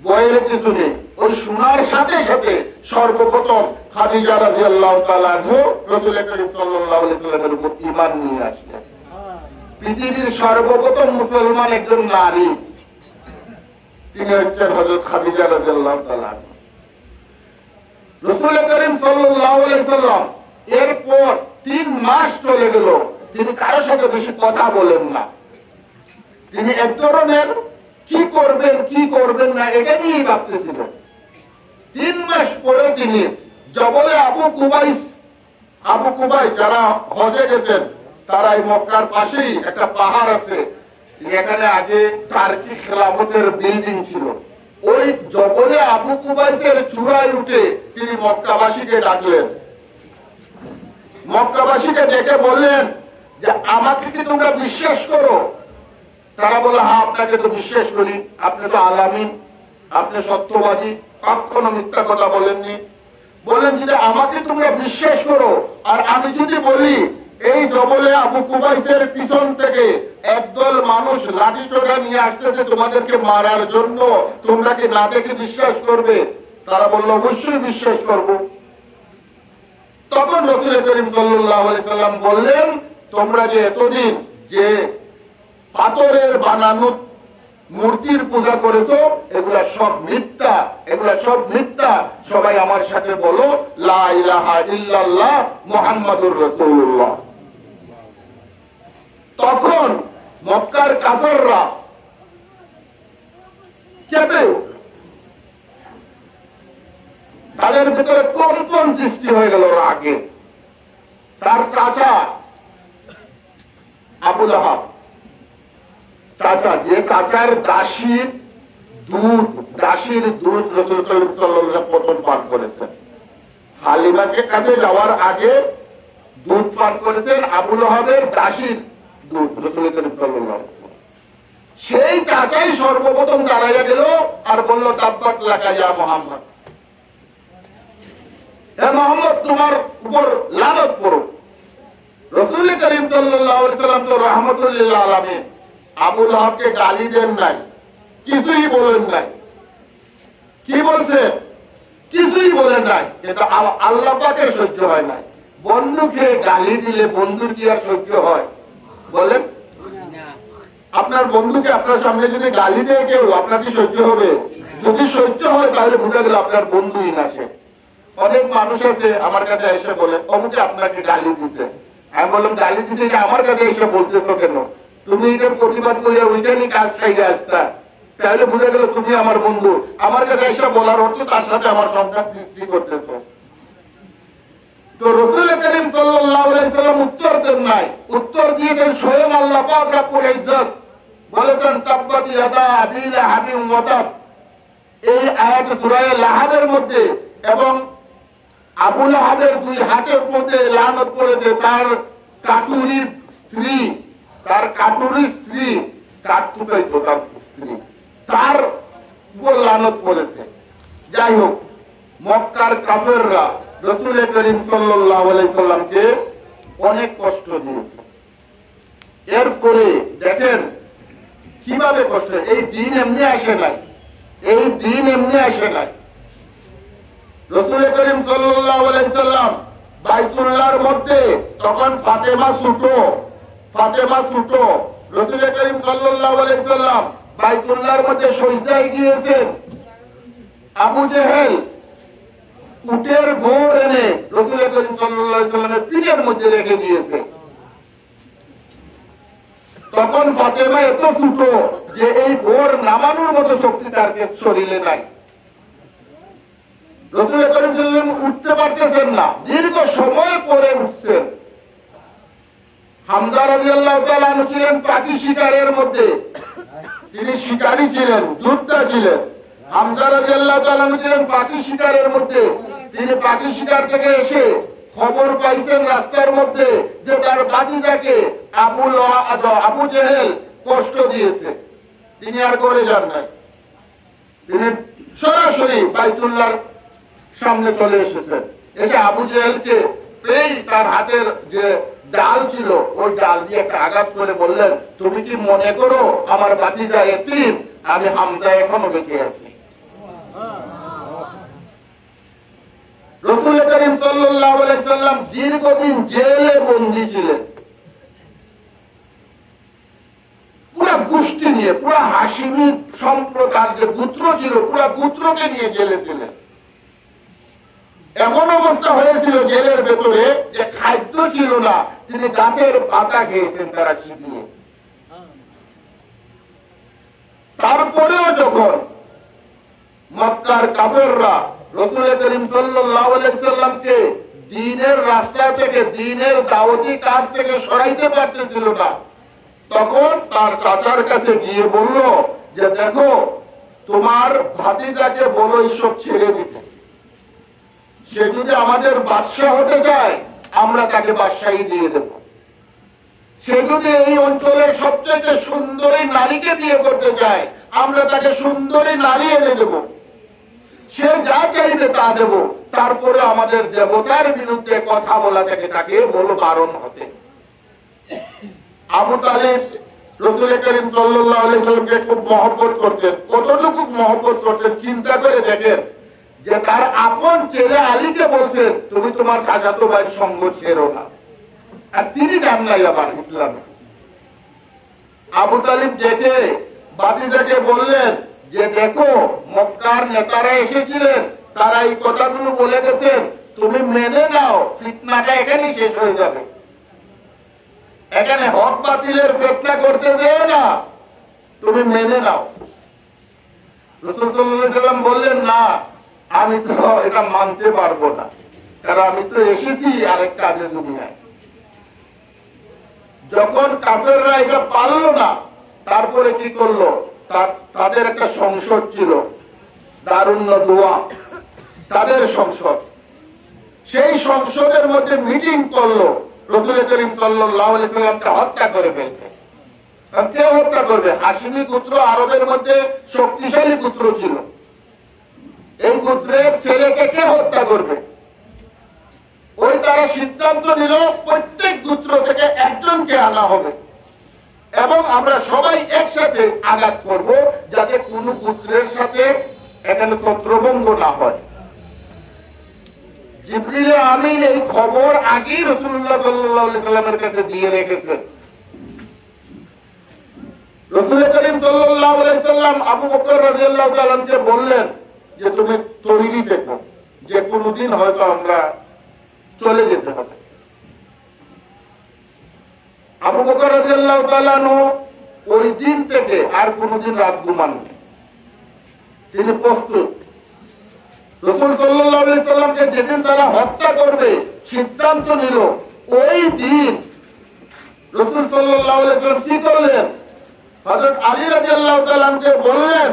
বইয়ের কিছু নেই। ওই শোনার সাথে সাথে সর্বপ্রথম খাদিজা রাদিয়াল্লাহু তাআলা আনহা রাসূল করিম সাল্লাল্লাহু আলাইহি সাল্লামের উপর ঈমান নিয়ে আসলেন। পৃথিবীর সর্বপ্রথম মুসলমান একজন নারী, তিনি হচ্ছেন হযরত খাদিজা রাদিয়াল্লাহু তাআলা। রাসূল করিম সাল্লাল্লাহু আলাইহি সাল্লাম এরপর 3 মাস চলে গেল, তিনি কারোর সাথে বেশি কথা বলেন না। তিনি এক ধরনের কি করবেন না এটা নিয়েই ভাবতেছিলেন। 3 মাস পরে তিনি জবলে আবু কুবাইস যারা হজে গেছেন, তারা এই মক্কার পাশেই একটা পাহাড় আছে, এখানে আগে টার্কি খেলাফতের বিল্ডিং ছিল। ওই জবলে আবু কুবাইসের চূড়ায় উঠে তিনি মক্কাবাসীকে ডাকলেন। মক্কাবাসীকে ডেকে বললেন যে আমাকে কি তোমরা বিশ্বাস করো? তারা বলল হ্যাঁ আপনাকে তো বিশ্বাস করি, আপনি তো আলামিন, আপনি সত্যবাদী, কখনো মিথ্যা কথা বলেননি। বললেন যদি আমাকে তোমরা বিশ্বাস করো আর আমি যদি বলি এই জবলে আবু কুবাইসের পিছন থেকে একদল মানুষ লাঠি চোরা নিয়ে আসতেছে তোমাদেরকে মারার জন্য, তোমরা কি না দেখে বিশ্বাস করবে? তারা বলল অবশ্যই বিশ্বাস করব। তখন রাসূল করিম সাল্লাল্লাহু আলাইহি সাল্লাম বললেন তোমরা যে এতদিন যে পাথরের বানানো মূর্তির পূজা করেছো এগুলা সব মিথ্যা, এগুলা সব মিথ্যা। সবাই আমার সাথে বলো লা ইলাহা ইল্লাল্লাহ মুহাম্মাদুর রাসূলুল্লাহ। তখন মক্কার কাফেররা কেঁপে তাদের ভিতরে কম্পন সৃষ্টি হয়ে গেল রাগে। তার চাচা আবু লাহাব, চাচা যে চাচার দাসীর দুধ রাসূল করিম সাল্লাল্লাহু আলাইহি ওয়াসাল্লাম প্রথম পান করেছেন, হালিমাকে কাছে যাওয়ার আগে দুধ পান করেছেন আবু লাহাবের দাসীর দুধ রাসূল করিম সাল্লাল্লাহু আলাইহি ওয়াসাল্লাম। সেই চাচাই সর্বপ্রথম দাঁড়াইয়া গেল আর বলল তাব্বাত লাকা ইয়া মুহাম্মদ, হে মুহাম্মদ তোমার উপর লানত পড়ুক। রাসূল করিম সাল্লাল্লাহু আলাইহি ওয়াসাল্লাম তো রাহমাতুল লিল আলামিন, আবু লাহাবকে গালি দেন নাই, কিছুই বলেন নাই, কি বলছে? কিছুই বলে নাই, কিন্তু আল্লাহ পাকে সহ্য হয় নাই। বন্ধুকে গালি দিলে বন্ধুর কি আর সহ্য হয় বলেন? আপনার বন্ধুকে আপনার সামনে যদি গালি দেয় কেউ, আপনার কি সহ্য হবে? যদি সহ্য হয় তাহলে বোঝা গেল আপনার বন্ধুই না সে। অনেক মানুষ আছে আমার কাছে এসে বলে অমুকে আপনাকে গালি দিতে। আমি বললাম গালি দিতে এটা আমার কাছে এসে বলতেছো কেন? তুমি এটা প্রতিবাদ করিয়া ওইখানেই কাজ খাইয়ে আসতা, তাহলে বুঝে গেল তুমি আমার বন্ধু। আমার কাছে এসে বলার অর্থ তার সাথে আমার সংঘাত সৃষ্টি করতেছো। তো রাসূল করিম সাল্লাল্লাহু আলাইহি সাল্লাম উত্তর দেন নাই, উত্তর দিয়েছেন স্বয়ং আল্লাহ পাক রব্বুল ইজ্জত। বলেছেন তাব্বাত ইয়াদা আবি লাহাবিন ওয়া তাব। এই আয়াতে সূরা লাহাবের মধ্যে এবং আবু লাহাবের দুই হাতের মধ্যে লানত পড়েছে। তার কাটুরি স্ত্রী, তার কাটুরি স্ত্রী, কাটুকাই তো তার স্ত্রী, তার উপর লানত পড়েছে। যাই হোক, মক্কার কাফেররা রাসূল করিম সাল্লাল্লাহু আলাইহি সাল্লামকে অনেক কষ্ট দিয়েছে। এরপরে দেখেন কিভাবে কষ্ট। এই দিন এমনি আসে নাই, এই দিন এমনি আসে নাই। রাসূল করিম সাল্লাল্লাহু আলাইহি সাল্লাম বাইতুল্লাহর মধ্যে তখন ফাতেমা ছোট, ফাতেমা ছোট। রাসূল করিম সাল্লাল্লাহু আলাইহি সাল্লাম বাইতুল্লাহর মধ্যে সিজদায় গিয়েছেন। আবু জেহেল উটের ঘোর এনে রাসূল করিম সাল্লাল্লাহু আলাইহি সাল্লামের পিঠের মধ্যে রেখে দিয়েছে। তখন ফাতেমা এত ছোট যে এই ঘোর নামানোর মতো শক্তি তার শরীরে নাই। রাসূল করিম সাল্লাল্লাহু আলাইহি সাল্লাম উঠতে পারতেছেন না, দীর্ঘ সময় পরে উঠছেন। হামজা রাদিয়াল্লাহু তাআলা আনহু ছিলেন পাখি শিকারের মধ্যে, তিনি শিকারী ছিলেন, যোদ্ধা ছিলেন। হামজা রাদিয়াল্লাহু তাআলা আনহু ছিলেন পাখি শিকারের মধ্যে। তিনি পাখি শিকার থেকে এসে খবর পাইছেন রাস্তার মধ্যে যে তার ভাতিজাকে আবু জেহেল কষ্ট দিয়েছে। তিনি আর করে যান নাই, তিনি সরাসরি বাইতুল্লাহর সামনে চলে এসেছেন। এসে আবু জেহেলকে এই তার হাতের যে ডাল ছিল ওই ডাল দিয়ে একটা আঘাত করে বললেন, তুমি কি মনে করো আমার ভাতিজা এতিম? আমি হামজা এখনো বেঁচে আছি। রাসূল করিম সাল্লাল্লাহু আলাইহি সাল্লাম দীর্ঘদিন জেলে বন্দী ছিলেন। পুরা গোষ্ঠী নিয়ে, পুরা হাশিমি সম্প্রদায়ের যে গোত্র ছিল পুরা গোত্রকে নিয়ে জেলে ছিলেন। এমন অবস্থা হয়েছিল জেলের ভেতরে যে খাদ্য ছিল না, তিনি গাছের পাতা খেয়েছেন তারা ছিপিয়ে। তারপরেও যখন মক্কার কাফেররা রাসূল করিম সাল্লাল্লাহু আলাইহি সাল্লামকে দ্বীনের রাস্তা থেকে, দ্বীনের দাওয়াতি কাজ থেকে সরাইতে পারতেছিল না, তখন তার চাচার কাছে গিয়ে বলল যে দেখো তোমার ভাতিজাকে বলো এইসব ছেড়ে দিতে। সে যদি আমাদের বাদশা হতে চায় আমরা তাকে বাদশাহী দিয়ে দেব। সে যদি এই অঞ্চলের সবচেয়ে সুন্দরী নারীকে বিয়ে করতে চায় আমরা তাকে সুন্দরী নারী এনে দেব। সে যা চাইবে তা দেব। তারপরে আমাদের দেবতার বিরুদ্ধে কথা বলা থেকে তাকে বলো বারণ হতে। আবু তালিব রাসূল করিম সাল্লাল্লাহু আলাইহি সাল্লামকে খুব মহব্বত করতেন। কতটুকু মহব্বত করতেন চিন্তা করে দেখেন, যে তার আপন ছেলে আলীকে বলছেন তুমি তোমার চাচাতো ভাইয়ের সঙ্গ ছেড়ো না, আর তিনি যান নাই আবার ইসলামে। আবু তালিব দেখে ভাতিজাকে বললেন যে দেখো মক্কার নেতারা এসেছিলেন, তারা এই কথাগুলো বলে গেছেন, তুমি মেনে নাও, ফিতনাটা এখানেই শেষ হয়ে যাবে। এখানে হক বাতিলের ফিতনা করতে দেও না, তুমি মেনে নাও। রাসূল সাল্লাল্লাহু আলাইহি সাল্লাম বললেন না, আমি তো এটা মানতে পারবো না, কারণ আমি তো এসেছি আরেক কাজে দুনিয়ায়। যখন কাফেররা এটা পারলো না, তারপরে কি করলো, তাদের একটা সংসদ ছিল, দারুন নদওয়া, তাদের সংসদ। সেই সংসদের মধ্যে মিটিং করলো রাসূল করিম সাল্লাল্লাহু আলাইহি সাল্লামকে হত্যা করে ফেলতে। কে হত্যা করবে? হাশিমি গোত্র আরবের মধ্যে শক্তিশালী গোত্র ছিল। এই গোত্রের ছেলেকে কে হত্যা করবে? ওই তারা সিদ্ধান্ত নিল প্রত্যেক গোত্র থেকে একজনকে আনা হবে এবং আমরা সবাই একসাথে আঘাত করব, যাতে কোন গোত্রের সাথে এখানে ছত্রভঙ্গ না হয়। জিবরিল আমিন এই খবর আগেই রাসূলুল্লাহ সাল্লাল্লাহু আলাইহি সাল্লামের কাছে দিয়ে রেখেছেন। রাসূল করিম সাল্লাল্লাহু আলাইহি সাল্লাম আবু বকর রাদিয়াল্লাহু তাআলা কে বললেন যে তুমি তৈরি থেকো, যে কোনো দিন হয়তো আমরা চলে যেতে হবে। আবু বকর রাদিয়াল্লাহু তাআলা ওই দিন থেকে আর কোনোদিন রাত ঘুমাননি, তিনি প্রস্তুত। রাসূল সাল্লাল্লাহু আলাইহি সাল্লামকে যেদিন তারা হত্যা করবে সিদ্ধান্ত নিল, ওই দিন রাসূল সাল্লাল্লাহু আলাইহি সাল্লাম কি করলেন? হযরত আলী রাদিয়াল্লাহু তাআলা কে বললেন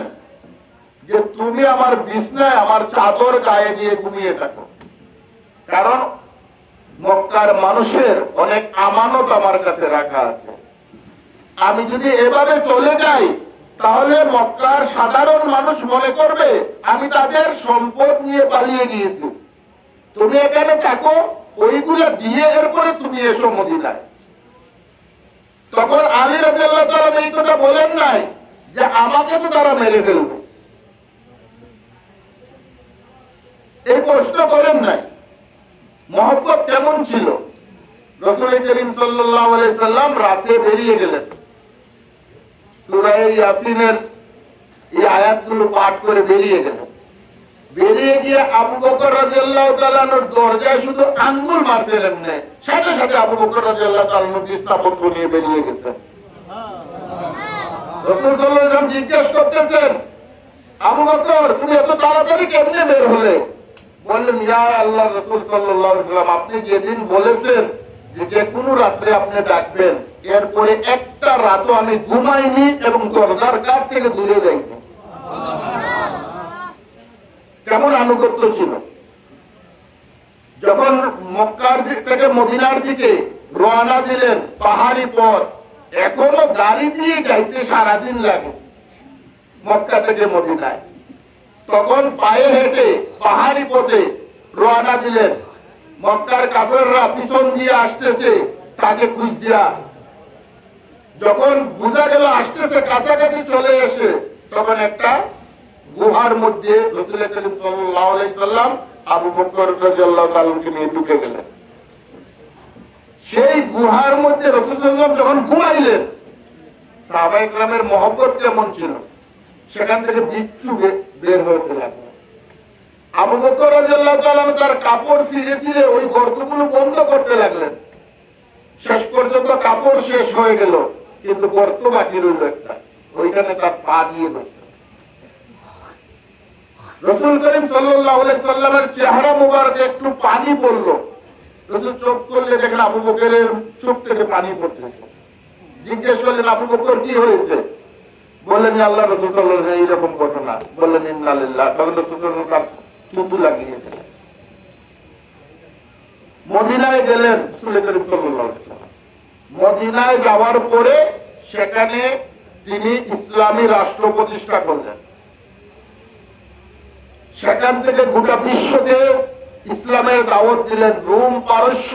যে তুমি আমার বিছনায় আমার চাদর গায়ে দিয়ে ঘুমিয়ে থাকো, কারণ মক্কার মানুষের অনেক আমানত আমার কাছে রাখা আছে। আমি যদি এভাবে চলে যাই তাহলে মক্কার সাধারণ মানুষ মনে করবে আমি তাদের সম্পদ নিয়ে পালিয়ে গিয়েছি। তুমি এখানে থাকো, ওইগুলা দিয়ে এরপরে তুমি এসো মদিনায়। তখন আলী রাদিয়াল্লাহু তাআলা এই কথা বলেন নাই যে আমাকে তো তারা মেরে ফেলবে, এই প্রশ্ন করেন নাই। মহব্বত কেমন ছিল? রাসূল করিম সাল্লাল্লাহু আলাইহি সাল্লাম রাতে বেরিয়ে গেলেন, সূরা ইয়াসিনের এই আয়াতগুলো পাঠ করে বেরিয়ে গেলেন। বেরিয়ে গিয়ে আবু বকর রাদিয়াল্লাহু তাআলা দরজায় শুধু আঙ্গুল মারছিলেন না, সাথে সাথে আবু বকর রাদিয়াল্লাহু তাআলা বিছনাপত্র নিয়ে বেরিয়ে গেছেন। রাসূল সাল্লাল্লাহু আলাইহি ওয়াসাল্লাম জিজ্ঞেস করতেছেন, আবু বকর তুমি এত তাড়াতাড়ি কেমনে বের হলে? বললেন, ইয়া আল্লাহর রাসূল সাল্লাল্লাহু আলাইহি ওয়াসাল্লাম, আপনি যেদিন বলেছেন যে কোনো রাত্রে আপনি ডাকবেন, এরপরে একটা রাতও আমি ঘুমাইনি এবং দরজার কাছ থেকে দূরে যাইনি। কেমন আনুগত্য ছিল! যখন মক্কার থেকে মদিনার দিকে রওনা দিলেন, পাহাড়ি পথ, এখনো গাড়ি দিয়ে যাইতে সারাদিন লাগে মক্কা থেকে মদিনায়। তখন পায়ে হেঁটে পাহাড়ি পথে রওনা দিলেন। মক্কার কাফেররা পিছন দিয়ে আসতেছে তাকে খুঁজিয়া। যখন বুঝা গেল আসতেছে, কাছাকাছি চলে এসে, তখন একটা গুহার মধ্যে রাসূল করিম সাল্লাল্লাহু আলাইহি সাল্লাম আবু বকর রাদিয়াল্লাহু তাআলাকে নিয়ে ঢুকে গেলেন। সেই গুহার মধ্যে রাসূল সাল্লাল্লাহু আলাইহি সাল্লাম যখন ঘুমাইলেন, সাহাবায়ে কেরামের মহব্বত কেমন ছিল! সেখান থেকে বিচ্ছু বের হতে লাগলো। আবু বকর রাদিয়াল্লাহু তাআলা তার কাপড় ছিঁড়ে ছিঁড়ে ওই গর্তগুলো বন্ধ করতে লাগলেন। শেষ পর্যন্ত কাপড় শেষ হয়ে গেল, কিন্তু গর্ত বাকি রইল একটা, ওইখানে তার পা দিয়ে গেছে। রাসূল করিম সাল্লাল্লাহু আলাইহি সাল্লামের চেহারা মুবারকে একটু পানি পড়ল। রাসূল চোখ করলে দেখেন আবু বকরের চোখ থেকে পানি পড়তেছে। জিজ্ঞেস করলেন, আবু বকর কি হয়েছে? বললেন, আল্লাহ রাসূল সাল্লাল্লাহু আলাইহি ওয়াসাল্লাম এইরকম ঘটনা। বললেন, ইন্না লিল্লাহ। তখন রাসূল সাল্লাল্লাহু আলাইহি ওয়াসাল্লাম থুতু লাগিয়ে দিলেন। মদিনায় গেলেন রাসূল করিম সাল্লাল্লাহু আলাইহি ওয়াসাল্লাম। মদিনায় যাওয়ার পরে সেখানে তিনি ইসলামী রাষ্ট্র প্রতিষ্ঠা করলেন। সেখান থেকে গোটা বিশ্বকে ইসলামের দাওয়াত দিলেন। রোম, পারস্য,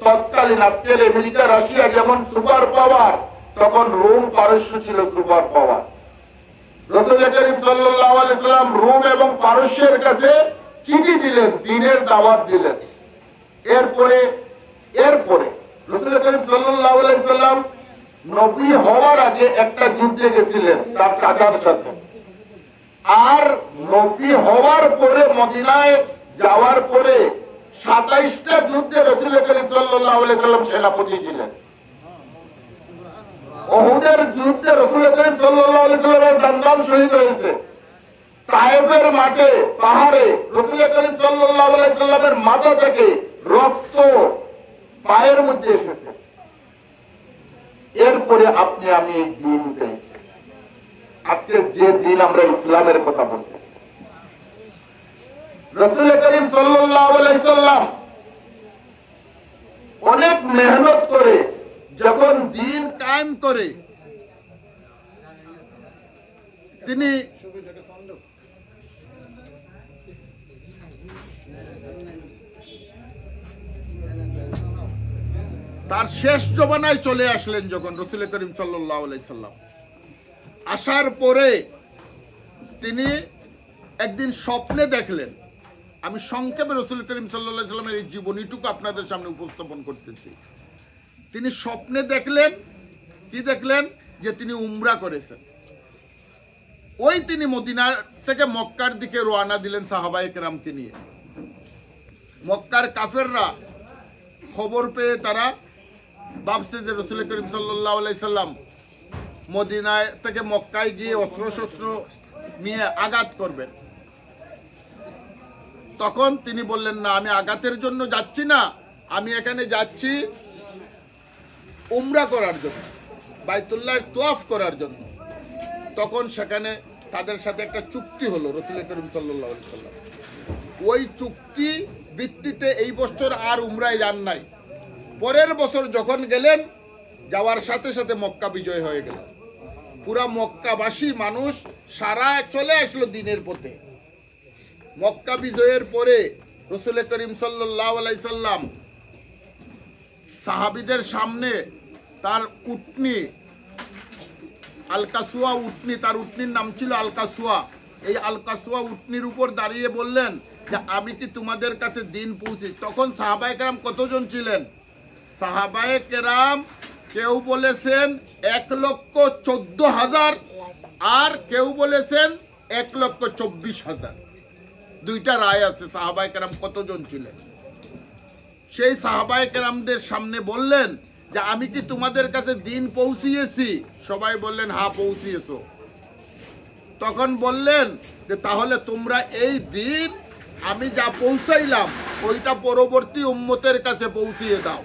তৎকালীন আজকের আমেরিকা, রাশিয়া যেমন সুপার পাওয়ার, তখন রোম, পারস্য ছিল সুপার পাওয়ার। রাসূল করিম সাল্লাল্লাহু আলাইহি ওয়াসাল্লাম রোম এবং পারস্যের কাছে চিঠি দিলেন, দ্বীনের দাওয়াত দিলেন। এরপরে রাসূল করিম সাল্লাল্লাহু আলাইহি ওয়াসাল্লাম নবী হওয়ার আগে একটা যুদ্ধে গেছিলেন তার চাচার সাথে। আর নবী হওয়ার পরে মদিনায় যাওয়ার পরে 27টা যুদ্ধে রাসূল করিম সাল্লাল্লাহু আলাইহি ওয়াসাল্লাম সেনাপতি ছিলেন। উহুদের যুদ্ধে রাসূল করিম সাল্লাল্লাহু আলাইহি ওয়াসাল্লামের দান্দান শহীদ হয়েছে। তায়েফের মাঠে, পাহাড়ে রাসূল করিম সাল্লাল্লাহু আলাইহি ওয়াসাল্লামের মাথা থেকে রক্ত পায়ের মধ্যে এসেছে। এরপরে আপনি আমি এই দিন পেয়েছি। আজকে যে দিন আমরা ইসলামের কথা বলতেছি, রাসূল করিম সাল্লাল্লাহু আলাইহি ওয়াসাল্লাম অনেক মেহনত করে যখন দিন কায়েম করে তিনি তার শেষ জমানায় চলে আসলেন। যখন রাসূল করিম সাল্লাল্লাহু আলাইহি ওয়াসাল্লাম আসার পরে তিনি একদিন স্বপ্নে দেখলেন, আমি সংক্ষেপে রাসূল করিম সাল্লাল্লাহু আলাইহি সাল্লামের এই জীবনীটুকু আপনাদের সামনে উপস্থাপন করতেছি। তিনি স্বপ্নে দেখলেন, কি দেখলেন? যে তিনি উমরা করেছেন। ওই তিনি মদিনার থেকে মক্কার দিকে রওনা দিলেন সাহাবায়ে কেরামকে নিয়ে। মক্কার কাফেররা খবর পেয়ে তারা ভাবছে যে রাসূল করিম সাল্লাল্লাহু আলাইহি সাল্লাম মদিনায় থেকে মক্কায় গিয়ে অস্ত্রশস্ত্র নিয়ে আঘাত করবেন। তখন তিনি বললেন, না, আমি আঘাতের জন্য যাচ্ছি না, আমি এখানে যাচ্ছি উমরা করার জন্য, বাইতুল্লাহর তওয়াফ করার জন্য। তখন সেখানে তাদের সাথে একটা চুক্তি হলো রাসূল করিম সাল্লাল্লাহু আলাইহি সাল্লাম। ওই চুক্তি ভিত্তিতে এই বছর আর উমরায় যান নাই। পরের বছর যখন গেলেন, যাওয়ার সাথে সাথে মক্কা বিজয় হয়ে গেল। পুরা মক্কাবাসী মানুষ সারা চলে আসলো দিনের পথে। মক্কা বিজয়ের পরে রাসূল করিম সাল্লাল্লাহু আলাইহি সাল্লাম সাহাবীদের সামনে তার উটনি আল-কাসওয়া উটনি, তার উটনির নাম ছিল আল-কাসওয়া, এই আল-কাসওয়া উটনির উপর দাঁড়িয়ে বললেন যে আমি কি তোমাদের কাছে দিন পৌঁছি। তখন সাহাবায়ে কেরাম কতজন ছিলেন? সাহাবায়ে কেরাম কেউ বলেছেন 1,14,000 আর কেউ বলেছেন 1,24,000। দুইটা রায় আছে সাহাবায়ে কেরাম কতজন ছিলেন। সেই সাহাবায়ে কেরামদের সামনে বললেন যে আমি কি তোমাদের কাছে দিন পৌঁছিয়েছি? সবাই বললেন হ্যাঁ পৌঁছিয়েছো। তখন বললেন যে তাহলে তোমরা এই দিন আমি যা পৌঁছাইলাম ওইটা পরবর্তী উম্মতের কাছে পৌঁছিয়ে দাও।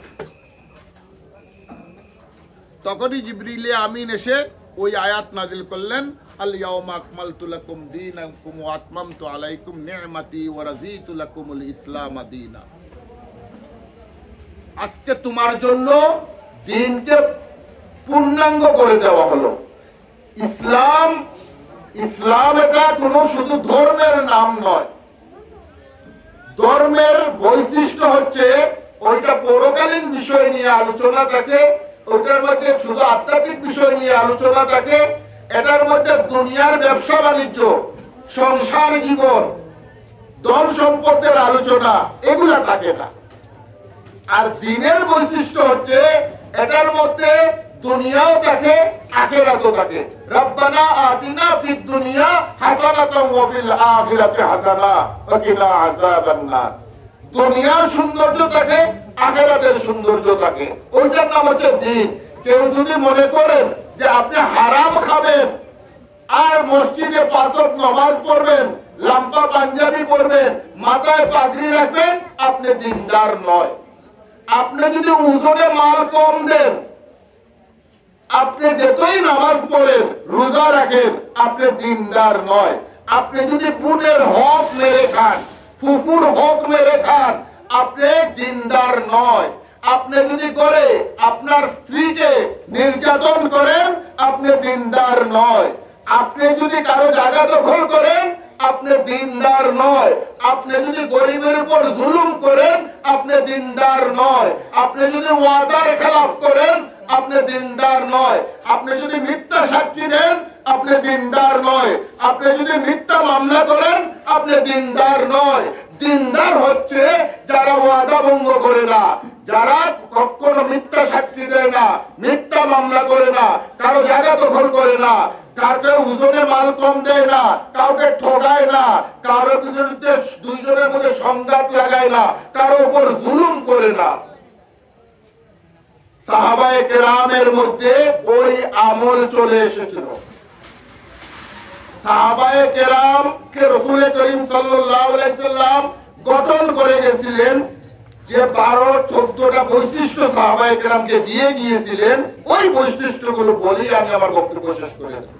তখনই জিবরিলে আমিন এসে ওই আয়াত নাজিল করলেন, আল ইয়াউমা আকমালতু লাকুম দীনাকুম ওয়া আতমামতু আলাইকুম নি'মাতি ওয়া রাযীতু লাকুমুল ইসলাম দীনা। আজকে তোমার জন্য দিনকে পূর্ণাঙ্গ করে দেওয়া হলো। ইসলাম, ইসলাম এটা কোনো শুধু ধর্মের নাম নয়। ধর্মের বৈশিষ্ট্য হচ্ছে ওইটা পরকালীন বিষয় নিয়ে আলোচনা থাকে, ওইটার মধ্যে শুধু আধ্যাত্মিক বিষয় নিয়ে আলোচনা থাকে, এটার মধ্যে দুনিয়ার ব্যবসা বাণিজ্য, সংসার জীবন, ধন সম্পদের আলোচনা এগুলা থাকে না। আর দিনের বৈশিষ্ট্য হচ্ছে এটার মধ্যে দুনিয়াও থাকে, আখিরাতও থাকে। রব্বানা আতিনা ফিদ দুনিয়া হাসানাতাও ওয়া ফিল আখিরাতি হাসানা ওয়া কিনা আযাবান নার। দুনিয়ার সৌন্দর্য থাকে, আখিরাতের সৌন্দর্য থাকে, ওইটার নাম হচ্ছে দিন। কেউ যদি মনে করেন যে আপনি হারাম খাবেন আর মসজিদে 5 ওয়াক্ত নামাজ পড়বেন, লাম্বা পাঞ্জাবি পরবেন, মাথায় পাগড়ি রাখবেন, আপনি দিনদার নয়। আপনি যদি ওজনে মাল কম দেন, আপনি যতই নামাজ পড়েন, রোজা রাখেন, আপনি দিনদার নয়। আপনি যদি বোনের হক মেরে খান, ফুফুর হক মেরে খান, আপনি দিনদার নয়। আপনি যদি করে আপনার স্ত্রীকে নির্যাতন করেন, আপনি দিনদার নয়। আপনি যদি কারো জায়গা দখল করেন, আপনি দিনদার নয়। আপনি যদি গরিবের উপর জুলুম করেন, আপনি দিনদার নয়। আপনি যদি ওয়াদার খেলাফ করেন, আপনি দিনদার নয়। আপনি যদি মিথ্যা সাক্ষী দেন, আপনি দিনদার নয়। আপনি যদি মিথ্যা মামলা করেন, আপনি দিনদার নয়। দিনদার হচ্ছে যারা ওয়াদা ভঙ্গ করে না, যারা কখনো মিথ্যা সাক্ষী দেয় না, মিথ্যা মামলা করে না, কারো জায়গা দখল করে না, কাউকে ওজনে মাল কম দেয় না, কাউকে ঠকায় না, কারো বিরুদ্ধে দুইজনের মধ্যে সংঘাত লাগায় না, কারো উপর জুলুম করে না। সাহাবায়ে কেরামের মধ্যে ওই আমল চলে এসেছিল। সাহাবায়ে কেরামকে রাসূল করিম সাল্লাল্লাহু আলাইহি সাল্লাম গঠন করে গেছিলেন, যে 12-14টা বৈশিষ্ট্য সাহাবায়ে কেরামকে দিয়ে গিয়েছিলেন। ওই বৈশিষ্ট্যগুলো বলেই আমি আমার বক্তব্য শেষ করে দেব।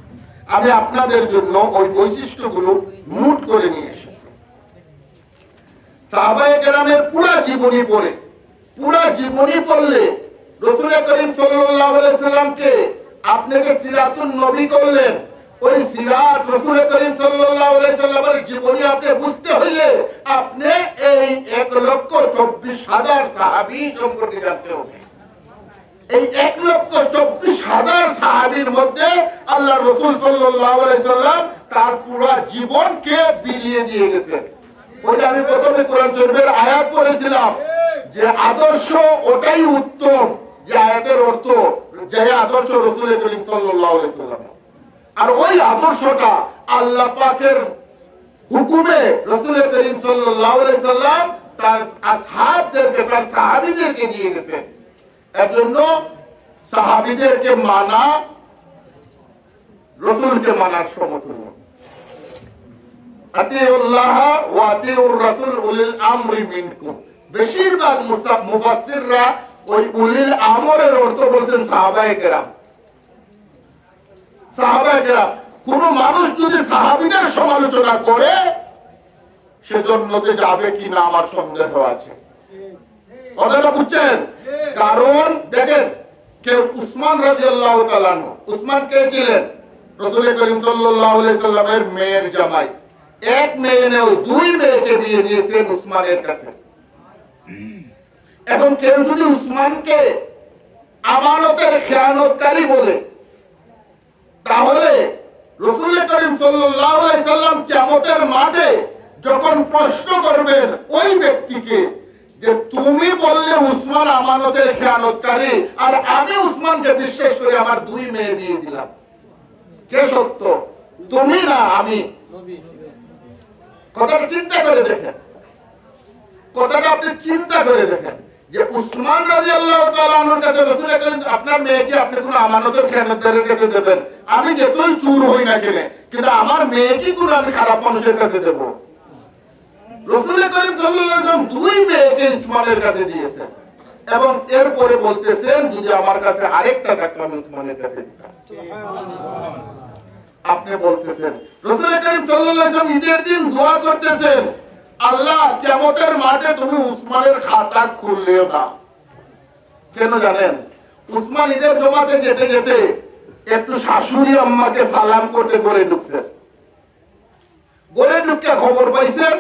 আমি আপনাদের জন্য ওই বৈশিষ্ট্যগুলো নোট করে নিয়ে এসেছি। সাহাবায়ে কেরামের পুরা জীবনী পড়ে, পুরা জীবনী পড়লে রাসূল করিম সাল্লাল্লাহু আলাইহি সাল্লামকে আপনাকে সিরাতুন নবী করলেন। ওই সিরাত রাসূল করিম সাল্লাল্লাহু আলাইহি সাল্লামের জীবনী আপনি বুঝতে হইলে আপনি এই 1,24,000 সাহাবী সম্পর্কে জানতে হবে। এই 1,24,000 সাহাবীর মধ্যে আল্লাহ রাসূল সাল্লাল্লাহু আলাইহি সাল্লাম তার পুরো জীবনকে বিলিয়ে দিয়ে গেছেন। ওটা আমি প্রথমে কোরআন শরীফের আয়াত পড়েছিলাম যে আদর্শ ওটাই উত্তম, যে আয়াতের অর্থ যে আদর্শ রাসূল করিম সাল্লাল্লাহু আলাইহি সাল্লাম, আর ওই আদর্শটা আল্লাহ পাকের হুকুমে রাসূল করিম সাল্লাল্লাহু আলাইহি সাল্লাম তার আসহাবদেরকে, তার সাহাবীদেরকে দিয়ে গেছেন। এজন্য সাহাবীদেরকে মানা রাসূলকে মানার সমতুল্য। আতিউল্লাহ ওয়া আতিউর রাসূল উলিল আমরি মিনকুম। বেশিরভাগ মুফাসসিররা ওই উলিল আমরের অর্থ বলছেন সাহাবায়ে কেরাম। সাহাবায়ে কেরাম, কোন মানুষ যদি সাহাবীদের সমালোচনা করে সে জান্নাতে যাবে কিনা আমার সন্দেহ আছে। কথাটা বুঝছেন? কারণ দেখেন, কে উসমান রাদিয়াল্লাহু তাআলা আনহু, উসমান কে ছিলেন? রাসূল করিম সাল্লাল্লাহু আলাইহি সাল্লামের মেয়ের জামাই। এক মেয়ে নেও, দুই মেয়েকে বিয়ে দিয়েছেন উসমানের কাছে। এখন কেউ যদি উসমানকে আমানতের খেয়ানতকারী বলে, তাহলে রাসূল করিম সাল্লাল্লাহু আলাইহি সাল্লাম কিয়ামতের মাঠে যখন প্রশ্ন করবেন ওই ব্যক্তিকে যে তুমি বললে উসমান আমানতের খেয়ানতকারী, আর আমি উসমানকে বিশ্বাস করে আমার দুই মেয়ে দিয়ে দিলাম, কে সত্য, তুমি না আমি? কথাটা চিন্তা করে দেখেন, কথাটা আপনি চিন্তা করে দেখেন যে উসমান রাদিয়াল্লাহু তাআলা আনহুর কাছে রাসূল করিম, আপনার মেয়েকে আপনি কোন আমানতের খেয়ানতকারীর কাছে দেবেন? আমি যতই চুর হই না কেন, কিন্তু আমার মেয়েকে কোন আমি খারাপ মানুষের কাছে দেব? রাসূল করিম সাল্লাল্লাহু আলাইহি ওয়াসাল্লাম দুই মেয়েকে উসমানের কাছে দিয়েছেন এবং এরপরে বলতেছেন যদি আমার কাছে আরেকটা থাকতো আমি উসমানের কাছে দিতাম। সুবহানাল্লাহ। আপনি বলতেছেন রাসূল করিম সাল্লাল্লাহু আলাইহি ওয়াসাল্লাম ঈদের দিন দোয়া করতেছেন, আল্লাহ কিয়ামতের মাঠে তুমি উসমানের খাতা খুললেও না। কেন জানেন? উসমান ঈদের জমাতে যেতে যেতে একটু শাশুড়ি আম্মাকে সালাম করতে ঘরে ঢুকছেন। ঘরে ঢুকে খবর পাইছেন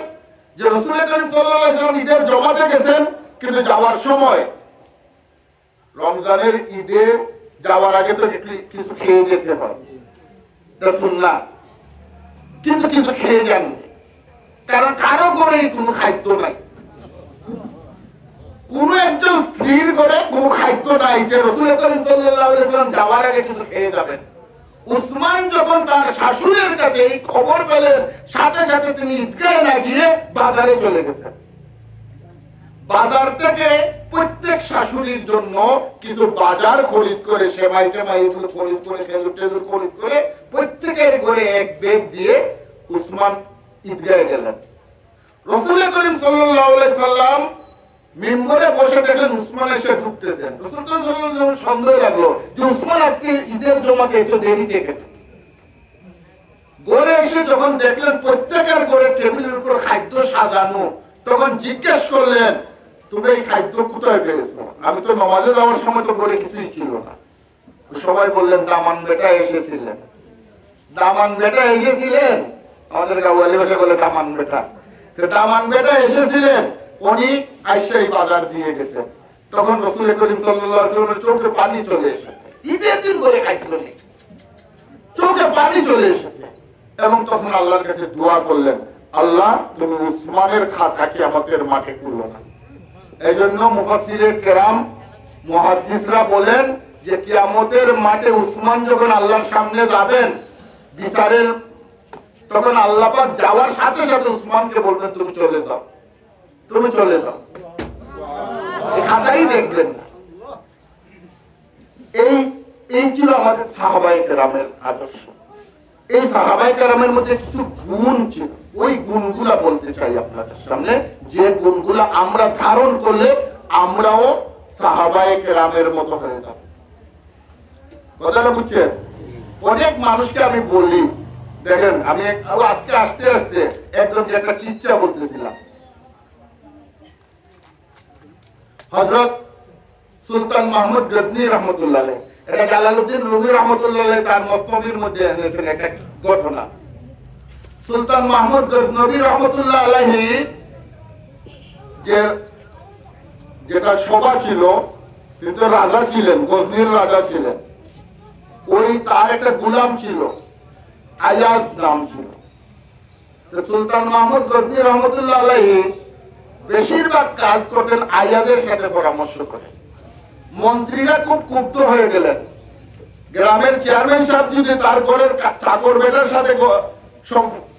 যে রাসূল করিম সাল্লাল্লাহু আলাইহি ওয়াসাল্লাম ঈদের জমাতে গেছেন, কিন্তু যাওয়ার সময় রমজানের ঈদে যাওয়ার আগে তো একটু কিছু খেয়ে যেতে হয়, এটা সুন্নাহ, কিন্তু কিছু খেয়ে যাননি, কারণ কারো ঘরে কোনো খাদ্য নাই। কোন একজন স্ত্রীর ঘরে কোনো খাদ্য নাই যে রাসূল করিম সাল্লাল্লাহু আলাইহি ওয়াসাল্লাম যাওয়ার আগে কিছু খেয়ে যাবেন। উসমান যখন তার শাশুড়ির কাছে এই খবর পেলেন, সাথে সাথে তিনি ঈদগাহে না গিয়ে বাজারে চলে গেছেন। বাজার থেকে প্রত্যেক শাশুড়ির জন্য কিছু বাজার খরিদ করে, সেমাই টেমাই এগুলো খরিদ করে, খেজুর টেজুর খরিদ করে প্রত্যেকের ঘরে এক ব্যাগ দিয়ে উসমান ঈদগাহে গেলেন। রাসূল করিম সাল্লাল্লাহু আলাইহি সাল্লাম মিম্বরে বসে দেখলেন উসমান এসে ঢুকতেছেন। রাসূল করিম সাল্লাল্লাহু আলাইহি সাল্লাম সন্দেহ লাগলো যে উসমান আজকে ঈদের জমাতে এত দেরিতে গেল। ঘরে এসে যখন দেখলেন প্রত্যেকের ঘরে টেবিলের উপর খাদ্য সাজানো, তখন জিজ্ঞেস করলেন তোমরা এই খাদ্য কোথায় পেয়েছো? আমি তো নামাজে যাওয়ার সময় তো ঘরে কিছুই ছিল না। সবাই বললেন দামান বেটা এসেছিলেন। দামান বেটা এসেছিলেন, আমাদের গাওয়ালি ভাষা বলে দামান বেটা। দামান বেটা এসেছিলেন, উনি আইসাই বাজার দিয়ে গেছেন। তখন রাসূল করিম সাল্লাল্লাহু আলাইহি ওয়াসাল্লামের চোখে পানি চলে এসেছে। ঈদের দিন করে খাদ্য নেই, চোখে পানি চলে এসেছে এবং তখন আল্লাহর কাছে দোয়া করলেন, আল্লাহ তুমি উসমানের খাতা কিয়ামতের মাঠে খুলো না। এই জন্য মুফাসসিরে কেরাম, মুহাদ্দিসরা বলেন যে কিয়ামতের মাঠে উসমান যখন আল্লাহর সামনে যাবেন বিচারের, তখন আল্লাহ পাক যাওয়ার সাথে সাথে উসমানকে বলবেন তুমি চলে যাও, তুমি চলে যাও, এই খাতাই দেখবেন না। এই ছিল আমাদের সাহাবায়ে কেরামের আদর্শ। এই সাহাবায়ে কেরামের মধ্যে কিছু গুণ ছিল, ওই গুণগুলা বলতে চাই আপনাদের সামনে, যে গুণগুলা আমরা ধারণ করলে আমরাও সাহাবায়ে কেরামের মতো হয়ে যাব। কথাটা বুঝছেন? অনেক মানুষকে আমি বলি, দেখেন আমি আজকে আস্তে আস্তে একজনকে একটা কিচ্ছা বলতেছিলাম। হযরত সুলতান মাহমুদ গজনী রহমতুল্লাহ আলাইহি, এটা জালালউদ্দিন রুমি রহমতুল্লাহ আলাইহি তার মসনবির মধ্যে এনেছেন একটা ঘটনা। সুলতান মাহমুদ গজনবী রহমতুল্লাহ আলাইহি যেটা সভা ছিল, কিন্তু রাজা ছিলেন, গজনির রাজা ছিলেন। ওই তার একটা গুলাম ছিল, আয়াজ নাম ছিল। সুলতান মাহমুদ গজনি রহমতুল্লাহ আলাইহি বেশিরভাগ কাজ করতেন আয়াজের সাথে পরামর্শ করে। মন্ত্রীরা খুব ক্ষুব্ধ হয়ে গেলেন। গ্রামের চেয়ারম্যান সাহেব যদি তার ঘরের চাকর বেটার সাথে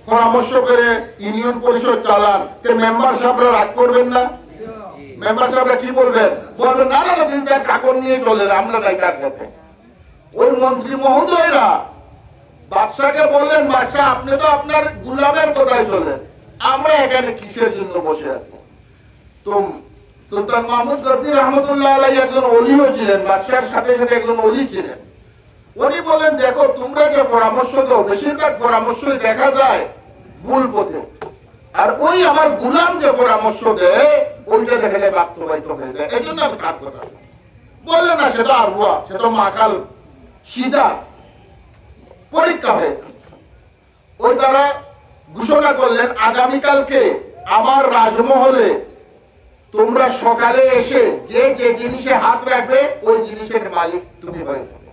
পরামর্শ করে ইউনিয়ন পরিষদ চালান, মেম্বার সাহেবরা রাগ করবেন না? মেম্বার সাহেবরা কি বলবেন? বলবেন না না তিনি তার চাকর নিয়ে চলেন, আমরা তাই কাজ করতে। ওই মন্ত্রী মহোদয়রা বাদশাকে বললেন, বাদশা আপনি তো আপনার গুলামের কোথায় চলেন, আমরা এখানে কিসের জন্য বসে আছি? তো সুলতান মাহমুদ গজনি রহমতুল্লাহ আলাইহি একজন ওলিও ছিলেন, বাদশার সাথে সাথে একজন ওলি ছিলেন। উনি বলেন, দেখো তোমরা যে পরামর্শ দাও বেশিরভাগ পরামর্শই দেখা যায় ভুল পথে, আর ওই আমার গুলাম যে পরামর্শ দেয় ওইটা দেখা যায় বাস্তবায়িত হয়ে যায়, এই জন্য আমি কাজ কথা বললেন না। সেটা আরুয়া, সেটা মাকাল সিধা পরীক্ষা হয়ে ওই তারা ঘোষণা করলেন, আগামীকালকে আমার রাজমহলে তোমরা সকালে এসে যে যে জিনিসে হাত রাখবে ওই জিনিসের মালিক তুমি হয়ে যাবে।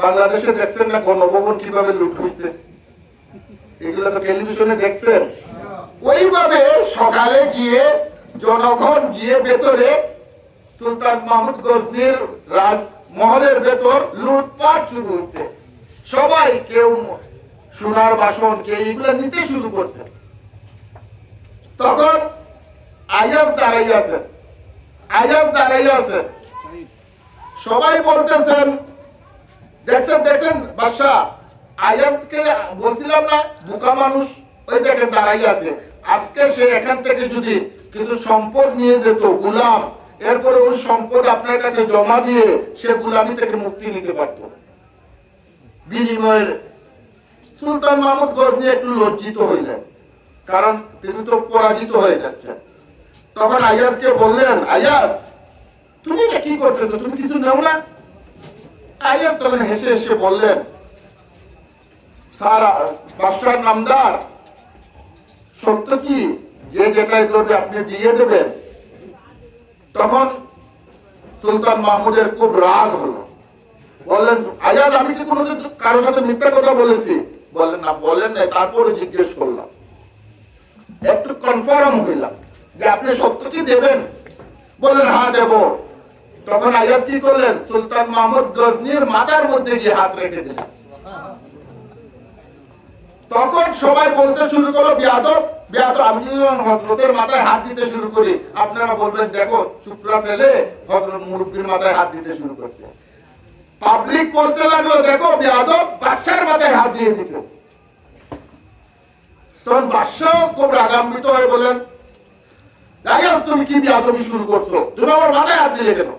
বাংলাদেশে দেখছেন না গণভবন কিভাবে লুট হয়েছে, এগুলো তো টেলিভিশনে দেখছেন। ওইভাবে সকালে গিয়ে জনগণ গিয়ে ভেতরে সুলতান মাহমুদ গজনির রাজমহলের ভেতর লুটপাট শুরু হচ্ছে। সবাই কেউ সোনার বাসন কে এগুলো নিতে শুরু করছে। তখন আয়াব দাঁড়াইয়া আছেন, সবাই বলতেছেন, দেখছেন দেখছেন বাদশা আয়াবকে বলছিলাম না বোকা মানুষ, ওই দেখেন দাঁড়াইয়া আছে। আজকে সে এখান থেকে যদি কিছু সম্পদ নিয়ে যেত গুলাম, এরপরে ওই সম্পদ আপনার কাছে জমা দিয়ে সে গুলামি থেকে মুক্তি নিতে পারত বিনিময়ের। সুলতান মাহমুদ গজনি একটু লজ্জিত হইলেন, কারণ তিনি তো পরাজিত হয়ে যাচ্ছেন। তখন আয়াজকে বললেন, আয়াজ তুমি এটা কি করতেছো, তুমি কিছু নেও না? আয়াজ তখন হেসে হেসে বললেন, স্যার বাদশার নামদার, সত্য কি যে যেটাই করবে আপনি দিয়ে দেবেন? তখন সুলতান মাহমুদের খুব রাগ হলো, বললেন, আয়াজ আমি কি কোনোদিন কারোর সাথে মিথ্যা কথা বলেছি? বললেন না। বললেন না, তারপরে জিজ্ঞেস করলাম, একটু কনফার্ম হইলাম যে আপনি সত্য কি দেবেন? বললেন হ্যাঁ দেব। তখন আয়াজ কি করলেন, সুলতান মাহমুদ গজনির মাথার মধ্যে গিয়ে হাত রেখে দিলেন। তখন সবাই বলতে শুরু করলো, বেয়াদব বেয়াদব। আমি হযরতের মাথায় হাত দিতে শুরু করি, আপনারা বলবেন দেখো চুপড়া ফেলে হযরত মুরব্বির মাথায় হাত দিতে শুরু করছে। পাবলিক বলতে লাগলো, দেখো বেয়াদব বাদশার মাথায় হাত দিয়ে দিতে। তখন বাদশাহ খুব রাগান্বিত হয়ে বললেন, আয়াজ তুমি কি বেয়াদবি শুরু করছো, তুমি আমার মাথায় হাত দিলে কেন?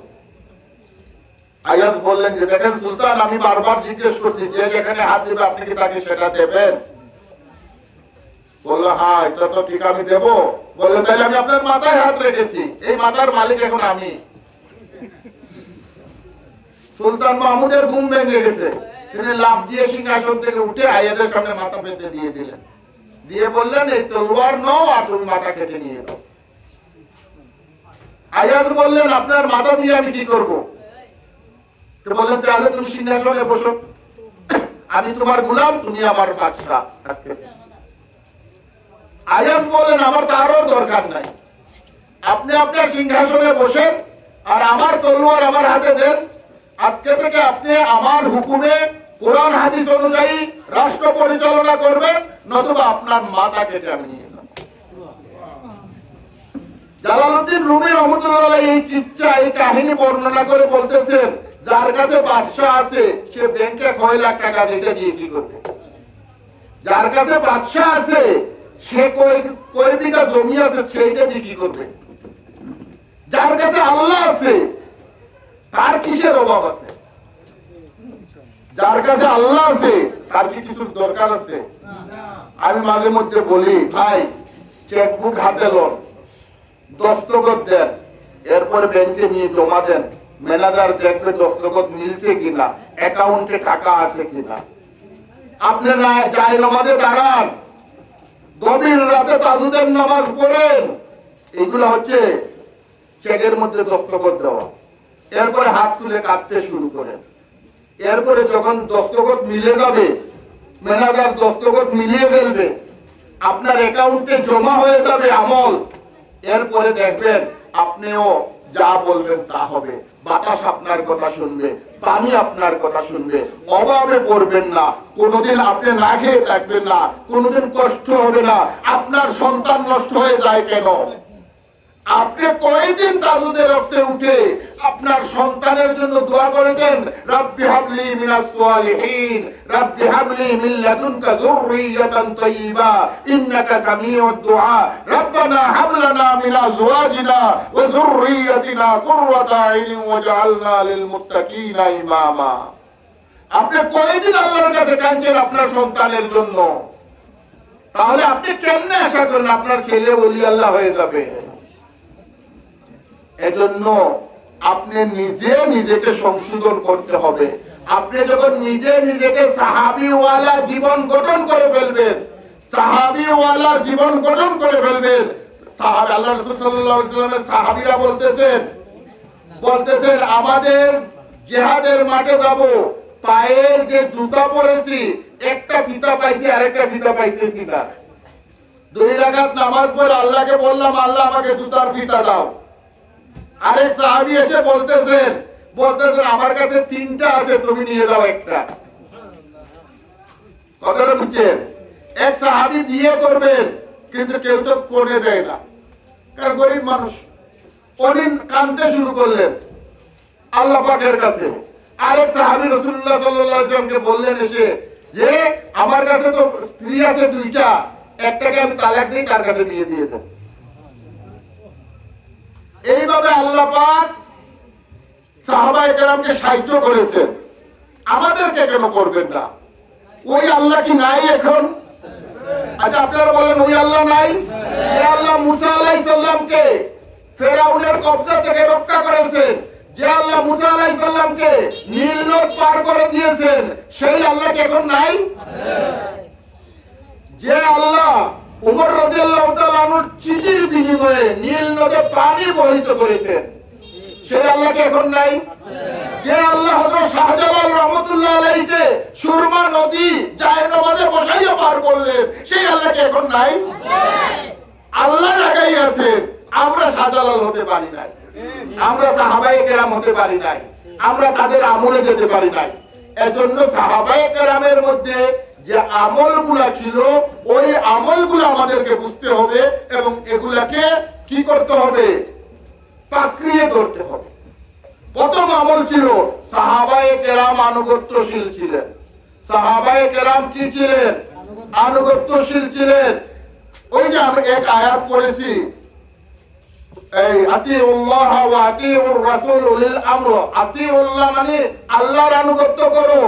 আয়াজ বললেন যে দেখেন সুলতান, আমি বারবার জিজ্ঞেস করছি যে যেখানে হাত দিবে আপনি কি তাকে সেটা দেবেন? বললো হ্যাঁ এটা তো ঠিক আমি দেবো। বললো তাহলে আমি আপনার মাথায় হাত রেখেছি, এই মাথার মালিক এখন আমি। সুলতান মাহমুদের ঘুম ভেঙে গেছে, তিনি লাফ দিয়ে সিংহাসন থেকে উঠে আয়াজের সামনে মাথা পেতে দিয়ে দিলেন, দিয়ে বললেন এই তলোয়ার নাও আর তুমি মাথা কেটে নিয়ে দাও। আয়াজ বললেন আপনার মাথা দিয়ে আমি কি করবো? তো বললেন তাহলে তুমি সিংহাসনে বসো, আমি তোমার গোলাম, তুমি আমার বাদশা। আয়াজ বললেন আমার তারও দরকার নাই, আপনি আপনার সিংহাসনে বসেন আর আমার তলোয়ার আমার হাতে দেন। আজকে থেকে আপনি আমার হুকুমে কোরআন হাদিস অনুযায়ী রাষ্ট্র পরিচালনা করবেন, নতুবা আপনার মাথা কেটে আমি নিয়ে যাব। জালালউদ্দিন রুমি রহমতুল্লাহ এই কিচ্ছা এই কাহিনী বর্ণনা করে বলতেছেন, যার কাছে বাদশা আছে সে ব্যাংকে 6 লাখ টাকা রেখে দিয়ে কি করবে? যার কাছে বাদশা আছে সে কয় বিঘা জমি আছে সেইটা দিয়ে কি করবে? যার কাছে আল্লাহ আছে তার কিসের অভাব আছে? যার কাছে আল্লাহ আছে তার কি কিছুর দরকার আছে? আমি মাঝে মধ্যে বলি ভাই চেকবুক হাতে লোন, দস্তখত দেন, এরপরে ব্যাংকে নিয়ে জমা দেন, ম্যানেজার দেখবে দস্তখত মিলছে কিনা, অ্যাকাউন্টে টাকা আছে কিনা। আপনি না যায় নামাজে দাঁড়ান, গভীর রাতে তাজুদের নামাজ পড়েন, এগুলো হচ্ছে চেকের মধ্যে দস্তখত দেওয়া, এরপরে হাত তুলে কাঁদতে শুরু করেন। এরপরে যখন দস্তখত মিলে যাবে, ম্যানেজার দস্তখত মিলিয়ে ফেলবে, আপনার অ্যাকাউন্টে জমা হয়ে যাবে আমল, এরপরে দেখবেন আপনিও যা বলবেন তা হবে। বাতাস আপনার কথা শুনবে, পানি আপনার কথা শুনবে, অভাবে পড়বেন না, কোনোদিন আপনি না খেয়ে থাকবেন না, কোনোদিন কষ্ট হবে না। আপনার সন্তান নষ্ট হয়ে যায় কেন? আপনি কয়েকদিন তাজুদের রক্তে উঠে আপনার সন্তানের জন্য দোয়া করেছেন, রাব্বি হাবলি মিনাস সালিহিন, রাব্বি হাবলি মিন লাদুনকা যুররিয়াতান তাইয়্যিবা ইন্নাকা সামিউদ দুআ, রাব্বানা হাব লানা মিন আজওয়াজিনা ওয়া যুররিয়াতিনা কুররাতা আইনিন ওয়াজআলনা লিল মুত্তাকিনা ইমামা। আপনি কয়েকদিন আল্লাহর কাছে কাঁদছেন আপনার সন্তানের জন্য, তাহলে আপনি কেমনে আশা করেন আপনার ছেলে ওলি আল্লাহ হয়ে যাবে? এজন্য আপনি নিজে নিজেকে সংশোধন করতে হবে। আপনি যখন নিজে নিজেকে সাহাবীওয়ালা জীবন গঠন করে ফেলবেন, সাহাবীওয়ালা জীবন গঠন করে ফেলবেন, সাহাবী আল্লাহ রাসূল সাল্লাল্লাহু আলাইহি ওয়াসাল্লামের সাহাবীরা বলতেছেন আমাদের জিহাদের মাঠে যাব, পায়ের যে জুতা পরেছি একটা ফিতা পাইছি আরেকটা ফিতা পাইতেছি না। 2 রাকাত নামাজ পড়ে আল্লাহকে বললাম, আল্লাহ আমাকে জুতার ফিতা দাও। আরেক সাহাবী এসে বলতেছেন আমার কাছে 3টা আছে, তুমি নিয়ে যাও একটা। কথাটা বুঝছেন? এক সাহাবী বিয়ে করবেন কিন্তু কেউ তো করে দেয় না, কারণ গরিব মানুষ। উনি কাঁদতে শুরু করলেন আল্লাহ পাকের কাছে। আরেক সাহাবী রাসূলুল্লাহ সাল্লাল্লাহু আলাইহি ওয়াসাল্লামকে বললেন এসে যে আমার কাছে তো স্ত্রী আছে 2টা, একটাকে আমি তালাক দিই, তার কাছে বিয়ে দিয়ে দেন। এইভাবে আল্লাহ পাক সাহাবায়ে কেরামকে সাহায্য করেছেন, আমাদেরকে কেন করবেন না? ওই আল্লাহ কি নাই এখন? আচ্ছা আপনারা বলেন ওই আল্লাহ নাই? যে আল্লাহ মুসা আলাইহিস সালামকে ফেরাউনের কবজা থেকে রক্ষা করেছেন, যে আল্লাহ মুসা আলাইহিস সালামকে নীল নদ পার করে দিয়েছেন, সেই আল্লাহ কি এখন নাই? যে আল্লাহ উমর রাদিয়াল্লাহু তাআলা আনহুর চিঠির বিনিময়ে নীল নদে পানি বহিত করেছেন, সেই আল্লাহ কি এখন নাই? যে আল্লাহ হযরত শাহজালাল রাহমাতুল্লাহ আলাইহিকে সুরমা নদী জায়নবাজে বসাইয়া পার করলেন, সেই আল্লাহ কি এখন নাই? আল্লাহ লাগাই আছে, আমরা শাহজালাল হতে পারি নাই, আমরা সাহাবায়ে কেরাম হতে পারি নাই, আমরা তাদের আমলে যেতে পারি নাই। এজন্য সাহাবায়ে কেরামের মধ্যে যে আমলগুলা ছিল ওই আমলগুলো আমাদেরকে বুঝতে হবে এবং এগুলাকে কি করতে হবে? পাকড়িয়ে ধরতে হবে। প্রথম আমল ছিল সাহাবায়ে কেরাম আনুগত্যশীল ছিলেন। সাহাবায়ে কেরাম কি ছিলেন? আনুগত্যশীল ছিলেন। ওই যে আমি এক আয়াত পড়েছি, এই আতিউল্লাহ ওয়া আতিউর রাসূল উলিল আমর। আতিউল্লাহ মানে আল্লাহর আনুগত্য করো,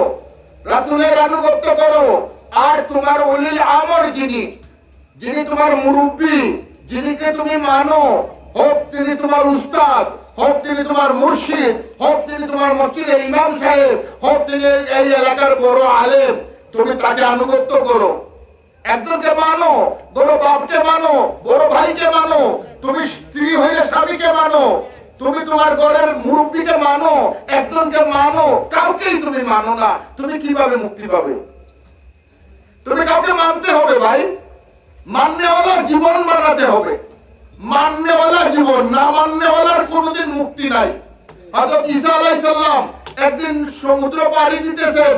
রাসূলের আনুগত্য করো, আর তোমার উলিল আমর যিনি তোমার মুরব্বি, যিনিকে তুমি মানো, হোক তিনি তোমার উস্তাদ, হোক তিনি তোমার মুর্শিদ, হোক তিনি তোমার মসজিদের ইমাম সাহেব, হোক তিনি এই এলাকার বড় আলেম, তুমি তাকে আনুগত্য করো। একজনকে মানো, বড় বাপকে মানো, বড় ভাইকে মানো, তুমি স্ত্রী হয়ে স্বামীকে মানো, তুমি তোমার ঘরের মুরব্বীকে মানো, একজনকে মানো, কাউকেই তুমি মানো না, তুমি কিভাবে মুক্তি পাবে? তুমি কাউকে মানতে হবে ভাই, মাননেওয়ালা জীবন বানাতে হবে, মাননেওয়ালা জীবন, না মাননেওয়ালার কোনোদিন মুক্তি নাই। হযরত ঈসা আলাইহিস সালাম একদিন সমুদ্র পাড়ি দিতেছেন,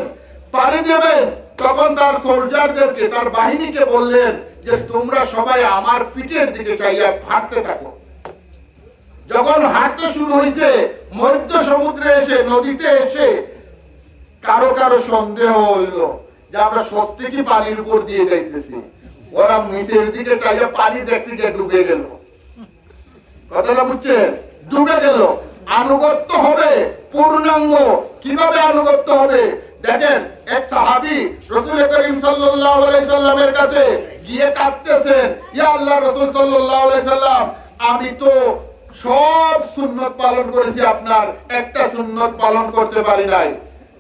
পাড়ি দেবেন, তখন তার সোলজারদেরকে, তার বাহিনীকে বললেন যে তোমরা সবাই আমার পিঠের দিকে চাইয়া হাঁটতে থাকো। যখন হাঁটতে শুরু হইছে, মধ্য সমুদ্রে এসে, নদীতে এসে কারো কারো সন্দেহ হইল যে আমরা সত্যি কি পানির উপর দিয়ে যাইতেছি। ওরা নিচের দিকে চাইয়া পানি দেখতে গিয়ে ডুবে গেল। কথাটা বুঝছেন? ডুবে গেল। আনুগত্য হবে পূর্ণাঙ্গ। কিভাবে আনুগত্য হবে? দেখেন, এক সাহাবী রাসূল করিম সাল্লাল্লাহু আলাইহি সাল্লামের কাছে গিয়ে কাঁদতেছেন, ইয়া আল্লাহর রাসূল সাল্লাল্লাহু আলাইহি সাল্লাম, আমি তো সব সুন্নাত পালন করেছি, আপনার একটা সুন্নাত পালন করতে পারি নাই।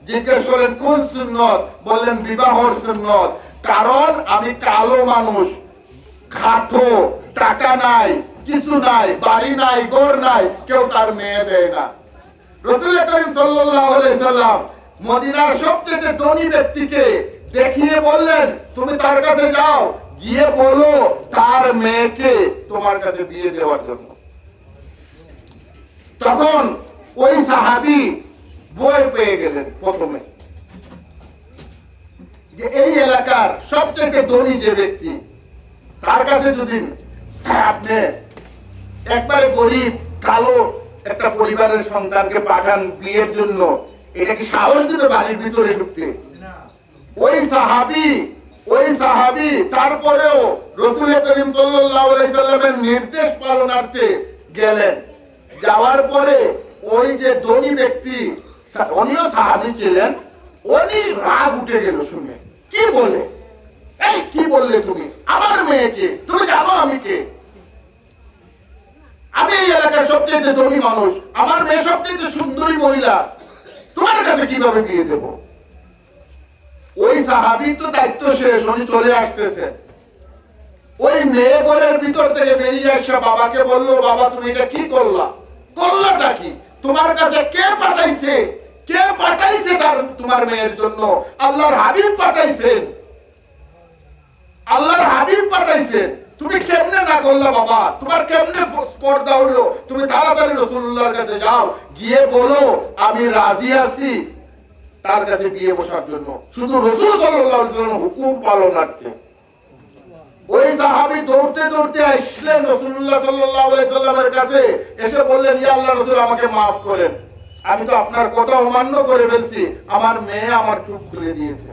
জিজ্ঞেস করেন কোন সুন্নাত? বললেন বিবাহর সুন্নাত। কারণ আমি কালো মানুষ, খাটো, টাকা নাই, কিছু নাই, বাড়ি নাই, ঘর নাই, কেউ তার মেয়ে দেয় না। রাসূল করিম সাল্লাল্লাহু আলাইহি সাল্লাম মদিনার সবচেয়ে ধনী ব্যক্তিকে দেখিয়ে বললেন, তুমি তার কাছে যাও, গিয়ে বলো তার মেয়েকে তোমার কাছে বিয়ে দেওয়ার জন্য। তখন ওই সাহাবী বই পেয়ে গেলেন প্রথমে যে এই এলাকার সবচেয়ে ধনী যে ব্যক্তি, তার কাছে যদি আপনি একবারে গরিব কালো একটা পরিবারের সন্তানকে পাঠান বিয়ের জন্য, এটা কি সাহস দিবে বাড়ির ভিতরে ঢুকতে? ওই সাহাবী তারপরেও রাসূল করিম সাল্লাল্লাহু আলাইহি সাল্লামের নির্দেশ পালনার্থে গেলেন। যাওয়ার পরে ওই যে ধনী ব্যক্তি, উনিও সাহাবী ছিলেন, উনি রাগ উঠে গেল শুনে। কি বলে, এই কি বললে তুমি? আমার মেয়েকে তুমি জানো আমি কে? আমি এই এলাকার সবচেয়ে ধনী মানুষ, আমার মেয়ে সবচেয়ে সুন্দরী মহিলা, তোমার কাছে কিভাবে বিয়ে দেব? ওই সাহাবীর তো দায়িত্ব শেষ, উনি চলে আসতেছেন। ওই মেয়ে ঘরের ভিতর থেকে বেরিয়ে এসে বাবাকে বললো, বাবা তুমি এটা কি করলা? করলাটা কি? তোমার কাছে কে পাঠাইছে? কে পাঠাইছে তোমার মেয়ের জন্য? আল্লাহর হাবিব পাঠাইছেন, আল্লাহর হাবিব পাঠাইছেন। তুমি কেমনে না করলা বাবা? তোমার কেমনে স্পর্ধা হলো? তুমি তাড়াতাড়ি রাসূলুল্লাহর কাছে যাও, গিয়ে বলো আমি রাজি আছি তার কাছে বিয়ে বসার জন্য, শুধু রাসূল সাল্লাল্লাহু আলাইহি ওয়াসাল্লাম হুকুম পালনার্থে। ওই সাহাবী দৌড়তে দৌড়তে আসলেন রাসূলুল্লাহ সাল্লাল্লাহু আলাইহি ওয়াসাল্লামের কাছে, এসে বললেন, ইয়া আল্লাহর রাসূল আমাকে maaf করেন, আমি তো আপনার কথা অমান্য করে ফেলছি, আমার মেয়ে আমার চোখ খুলে দিয়েছে,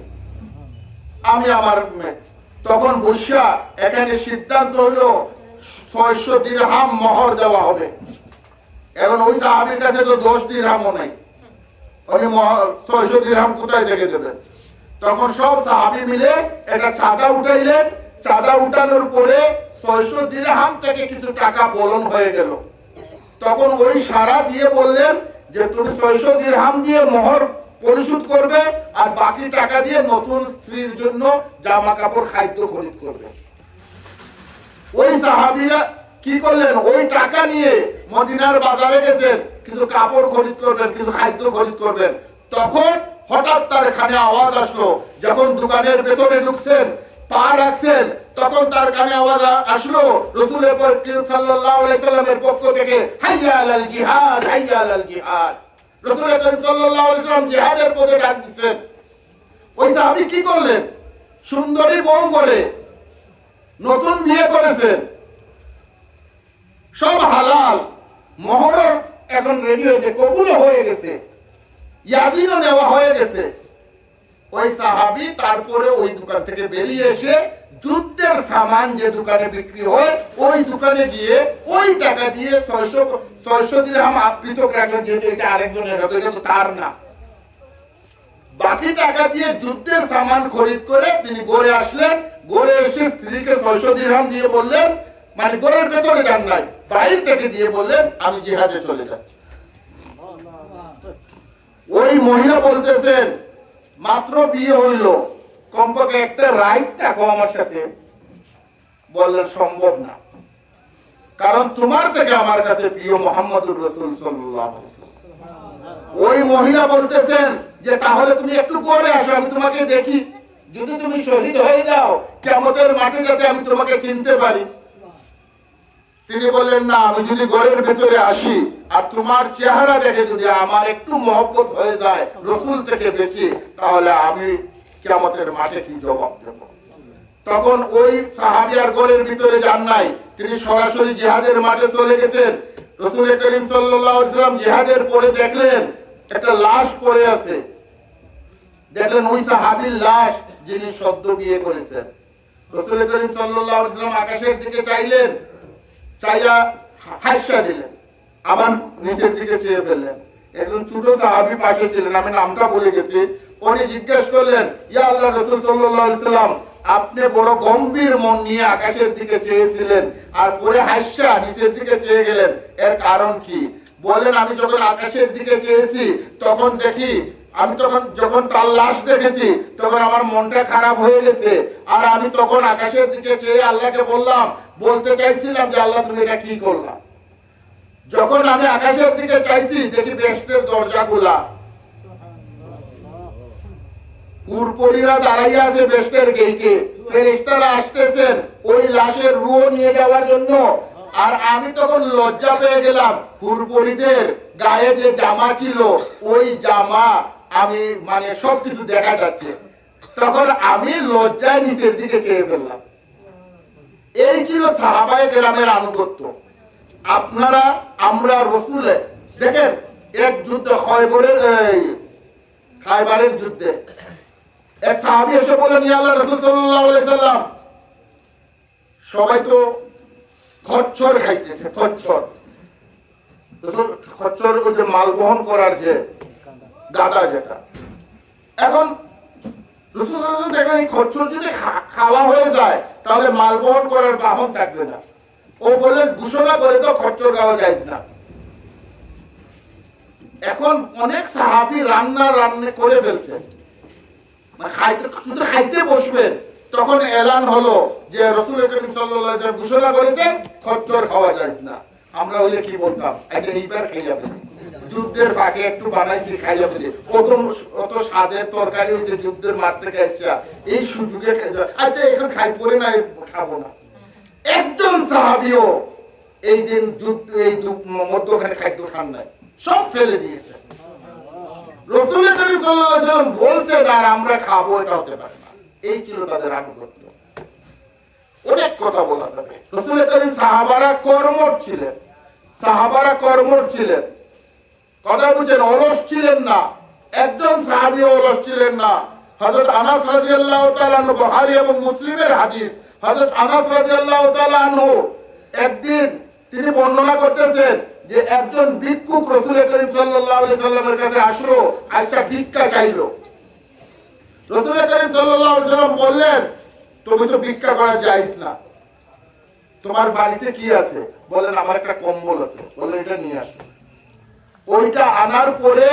আমি আমার মেয়ে। তখন বসিয়া এখানে সিদ্ধান্ত হলো 600 দিরহাম মোহর দেওয়া হবে। এখন ওই সাহাবীর কাছে তো 10 দিরহামও নাই, উনি 600 দিরহাম কোথায় থেকে দেবেন? তখন সব সাহাবী মিলে একটা চাঁদা উঠাইলেন। চাঁদা উঠানোর পরে 600 দিরহাম থেকে কিছু টাকা বলন হয়ে গেল। তখন ওই সারা দিয়ে বললেন যে তুমি 600 দিরহাম দিয়ে মোহর পরিশোধ করবে, আর বাকি টাকা দিয়ে নতুন স্ত্রীর জন্য জামা কাপড় খাদ্য খরিদ করবে। ওই সাহাবীরা কি করলেন, ওই টাকা নিয়ে মদিনার বাজারে গেছেন, কিছু কাপড় খরিদ করবেন, কিছু খাদ্য খরিদ করবেন। তখন হঠাৎ তার কানে আওয়াজ আসলো, যখন দোকানের ভেতরে ঢুকছেন, পা রাখছেন, তখন তার কানে আওয়াজ আসলো রাসূল সাল্লাল্লাহু আলাইহি সাল্লামের পক্ষ থেকে, হাইয়া আলাল জিহাদ, হাইয়া আলাল জিহাদ। রাসূল সাল্লাল্লাহু আলাইহি সাল্লাম জিহাদের পথে ডাক দিচ্ছেন। ওই সাহাবী কি করলেন, সুন্দরী বউ করে নতুন বিয়ে করেছেন, সব হালাল, মোহর এখন রেডি হয়েছে, কবুল হয়ে গেছে, ইয়াদিনও নেওয়া হয়ে গেছে। ওই সাহাবী তারপরে ওই দোকান থেকে বেরিয়ে এসে যুদ্ধের সামান যে দোকানে বিক্রি হয় ওই দোকানে গিয়ে ওই টাকা দিয়ে 600 দিরহাম পৃথক রাখলেন, যেহেতু এটা আরেকজনের হতো, এটা তো তার না। বাকি টাকা দিয়ে যুদ্ধের সামান খরিদ করে তিনি গড়ে আসলেন। গড়ে এসে স্ত্রীকে 600 দিরহাম দিয়ে বললেন, মানে গড়ের ভেতরে যান নাই, বাইরে থেকে দিয়ে বললেন আমি জিহাদে চলে যাচ্ছি। ওই মহিলা বলতেছেন মাত্র বিয়ে হইল, কমপক্ষে একটা রাইট থাকো আমার সাথে। বললেন সম্ভব না, কারণ তোমার থেকে আমার কাছে প্রিয় মুহাম্মদুর রাসূল সাল্লাল্লাহু আলাইহি ওয়াসাল্লাম। ওই মহিলা বলতেছেন যে তাহলে তুমি একটু করে আসো, আমি তোমাকে দেখি, যদি তুমি শহীদ হয়ে যাও কিয়ামতের মাঠে যাতে আমি তোমাকে চিনতে পারি। তিনি বললেন না, আমি যদি ঘরের ভেতরে আসি আর তোমার চেহারা দেখে যদি আমার একটু মহব্বত হয়ে যায় রাসূল থেকে বেশি, তাহলে আমি কিয়ামতের মাঠে কি জবাব দেব? তখন ওই সাহাবী আর ঘরের ভিতরে যান নাই, তিনি সরাসরি জিহাদের মাঠে চলে গেছেন। রাসূল করিম সাল্লাল্লাহু আলাইহি ওয়াসাল্লাম জিহাদের পরে দেখলেন একটা লাশ পড়ে আছে, দেখলেন ওই সাহাবীর লাশ যিনি সদ্য বিয়ে করেছেন। রাসূল করিম সাল্লাল্লাহু আলাইহি ওয়াসাল্লাম আকাশের দিকে চাইলেন, চাইয়া হাসিয়া দিলেন, আবার নিচের দিকে চেয়ে ফেললেন। একজন ছোট সাহাবী পাশে ছিলেন, আমি নামটা বলে গেছি। উনি জিজ্ঞেস করলেন, ইয়া আল্লাহর রাসূল সাল্লাল্লাহু আলাইহি ওয়াসাল্লাম, আপনি বড় গম্ভীর মন নিয়ে আকাশের দিকে চেয়েছিলেন আর পরে হাসিয়া নিচের দিকে চেয়ে গেলেন, এর কারণ কি? বলেন, আমি যখন আকাশের দিকে চেয়েছি তখন দেখি, আমি যখন তার লাশ দেখেছি তখন আমার মনটা খারাপ হয়ে গেছে, আর আমি তখন আকাশের দিকে চেয়ে আল্লাহকে বললাম বলতে চাইছিলাম যে আল্লাহ তুমি এটা কি করলাম। যখন আমি আকাশের দিকে চাইছি দেখি বেহেশতের দরজাগুলা, হুরপরিরা দাঁড়াইয়া আছে বেহেশতের গেইটে, ফেরেশতারা আসতেছেন ওই লাশের রূহ নিয়ে যাওয়ার জন্য। আর আমি তখন লজ্জা পেয়ে গেলাম, হুরপরিদের গায়ে যে জামা ছিল ওই জামা আমি মানে সবকিছু দেখা যাচ্ছে। তখন আমি লজ্জায় নিচের দিকে চেয়ে ফেললাম। এই ছিল সাহাবায়ে কেরামের আনুগত্য। আপনারা আমরা রসুলে দেখেন এক যুদ্ধ খায়বারের যুদ্ধে এক সাহাবী এসে বললেন, ইয়া আল্লাহর রাসূল সাল্লাল্লাহু আলাইহি সাল্লাম, সবাই তো খচ্চর খাইতেছে, খচ্চর ওই যে মাল বহন করার যে গাদা যেটা। এখন রাসূল সাল্লাল্লাহু আলাইহি ওয়াসাল্লাম দেখেন খচ্চর যদি খাওয়া হয়ে যায় তাহলে মাল বহন করার বাহন থাকবে না। ও বললেন ঘোষণা করে তো খচ্চর খাওয়া যায় না। এখন অনেক সাহাবী রান্না করে ফেলছে, শুধু খাইতে বসবেন, তখন এলান হলো যে রাসূল করিম সাল্লাল্লাহু আলাইহি ওয়াসাল্লাম ঘোষণা করেছেন খচ্চর খাওয়া যায় না। আমরা হলে কি বলতাম, আচ্ছা এইবার খেয়ে যাবে, যুদ্ধের ফাঁকে একটু বানাইছি খাই যাবে, অত স্বাদের তরকারি হয়েছে যুদ্ধের মাঠ থেকে আসছে, এই সুযোগে আচ্ছা এখন খাই পরে না খাবো না। একজন সাহাবীও এই দিন যুদ্ধ এই মধ্যখানে খাদ্য খান নাই, সব ফেলে দিয়েছে। রাসূল করিম সাল্লাল্লাহু আলাইহি ওয়াসাল্লাম বলছে আর আমরা খাবো, এটা হতে পারে না। এই ছিল তাদের আনুগত্য। অনেক কথা বলা যাবে। রাসূল করিম সাহাবারা কর্মঠ ছিলেন, কথা বুঝছেন, অলস ছিলেন না। একজন সাহাবী অলস ছিলেন না। হযরত আনাস রাদিয়াল্লাহু তাআলা আনহু, বুখারী এবং মুসলিমের হাদিস, হযরত আনাস রাদিয়াল্লাহু তাআলা আনহু একদিন তিনি বর্ণনা করতেছেন যে একজন ভিক্ষুক রাসূল করিম সাল্লাল্লাহু আলাইহি সাল্লামের কাছে আসলো, আয়েশা ভিক্ষা চাইলো। রাসূল করিম সাল্লাল্লাহু আলাইহি সাল্লাম বললেন, তুমি তো ভিক্ষা করা জায়েজ না, তোমার বাড়িতে কি আছে? বলেন আমার একটা কম্বল আছে। বলেন এটা নিয়ে আসো। ওইটা আনার পরে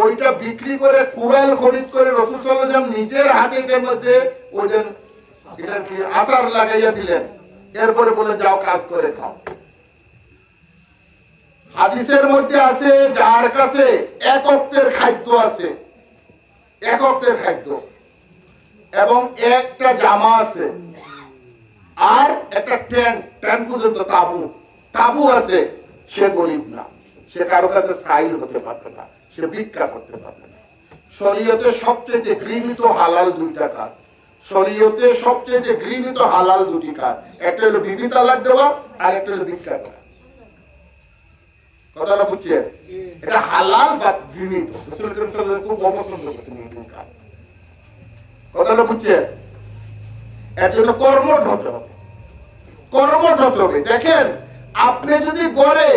ওইটা বিক্রি করে কুড়াল খরিদ করে রাসূল সাল্লাল্লাহু আলাইহি ওয়াসাল্লাম নিজের হাতে এর মধ্যে ওই যে এটা কি আচার লাগাইয়া দিলেন। এরপরে বলে যাও কাজ করে খাও। হাদিসের মধ্যে আছে যার কাছে এক ওয়াক্তের খাদ্য আছে, এক ওয়াক্তের খাদ্য এবং একটা জামা আছে আর একটা ট্যান্ট পর্যন্ত তাবু আছে, সে গরিব না, সে কারো কাছে সাইল হতে পারবে না, সে ভিক্ষা করতে পারবে না। শরীয়তে সবচেয়ে ঘৃণিত হালাল দুইটা কাজ, শরীয়তে সবচেয়ে ঘৃণিত হালাল দুটি কাজ, একটা হলো বিবি তালাক দেওয়া আর একটা হলো ভিক্ষা করা। কথাটা বুঝছেন? এটা হালাল বা ঘৃণিত, রাসূল করিম সাল্লাল্লাহু আলাইহি ওয়াসাল্লাম খুব অপছন্দ করতেন এই কাজ। কথাটা বুঝছেন? এর জন্য কর্মঠ হতে হবে, কর্মঠ হতে হবে। দেখেন আপনি যদি গড়ে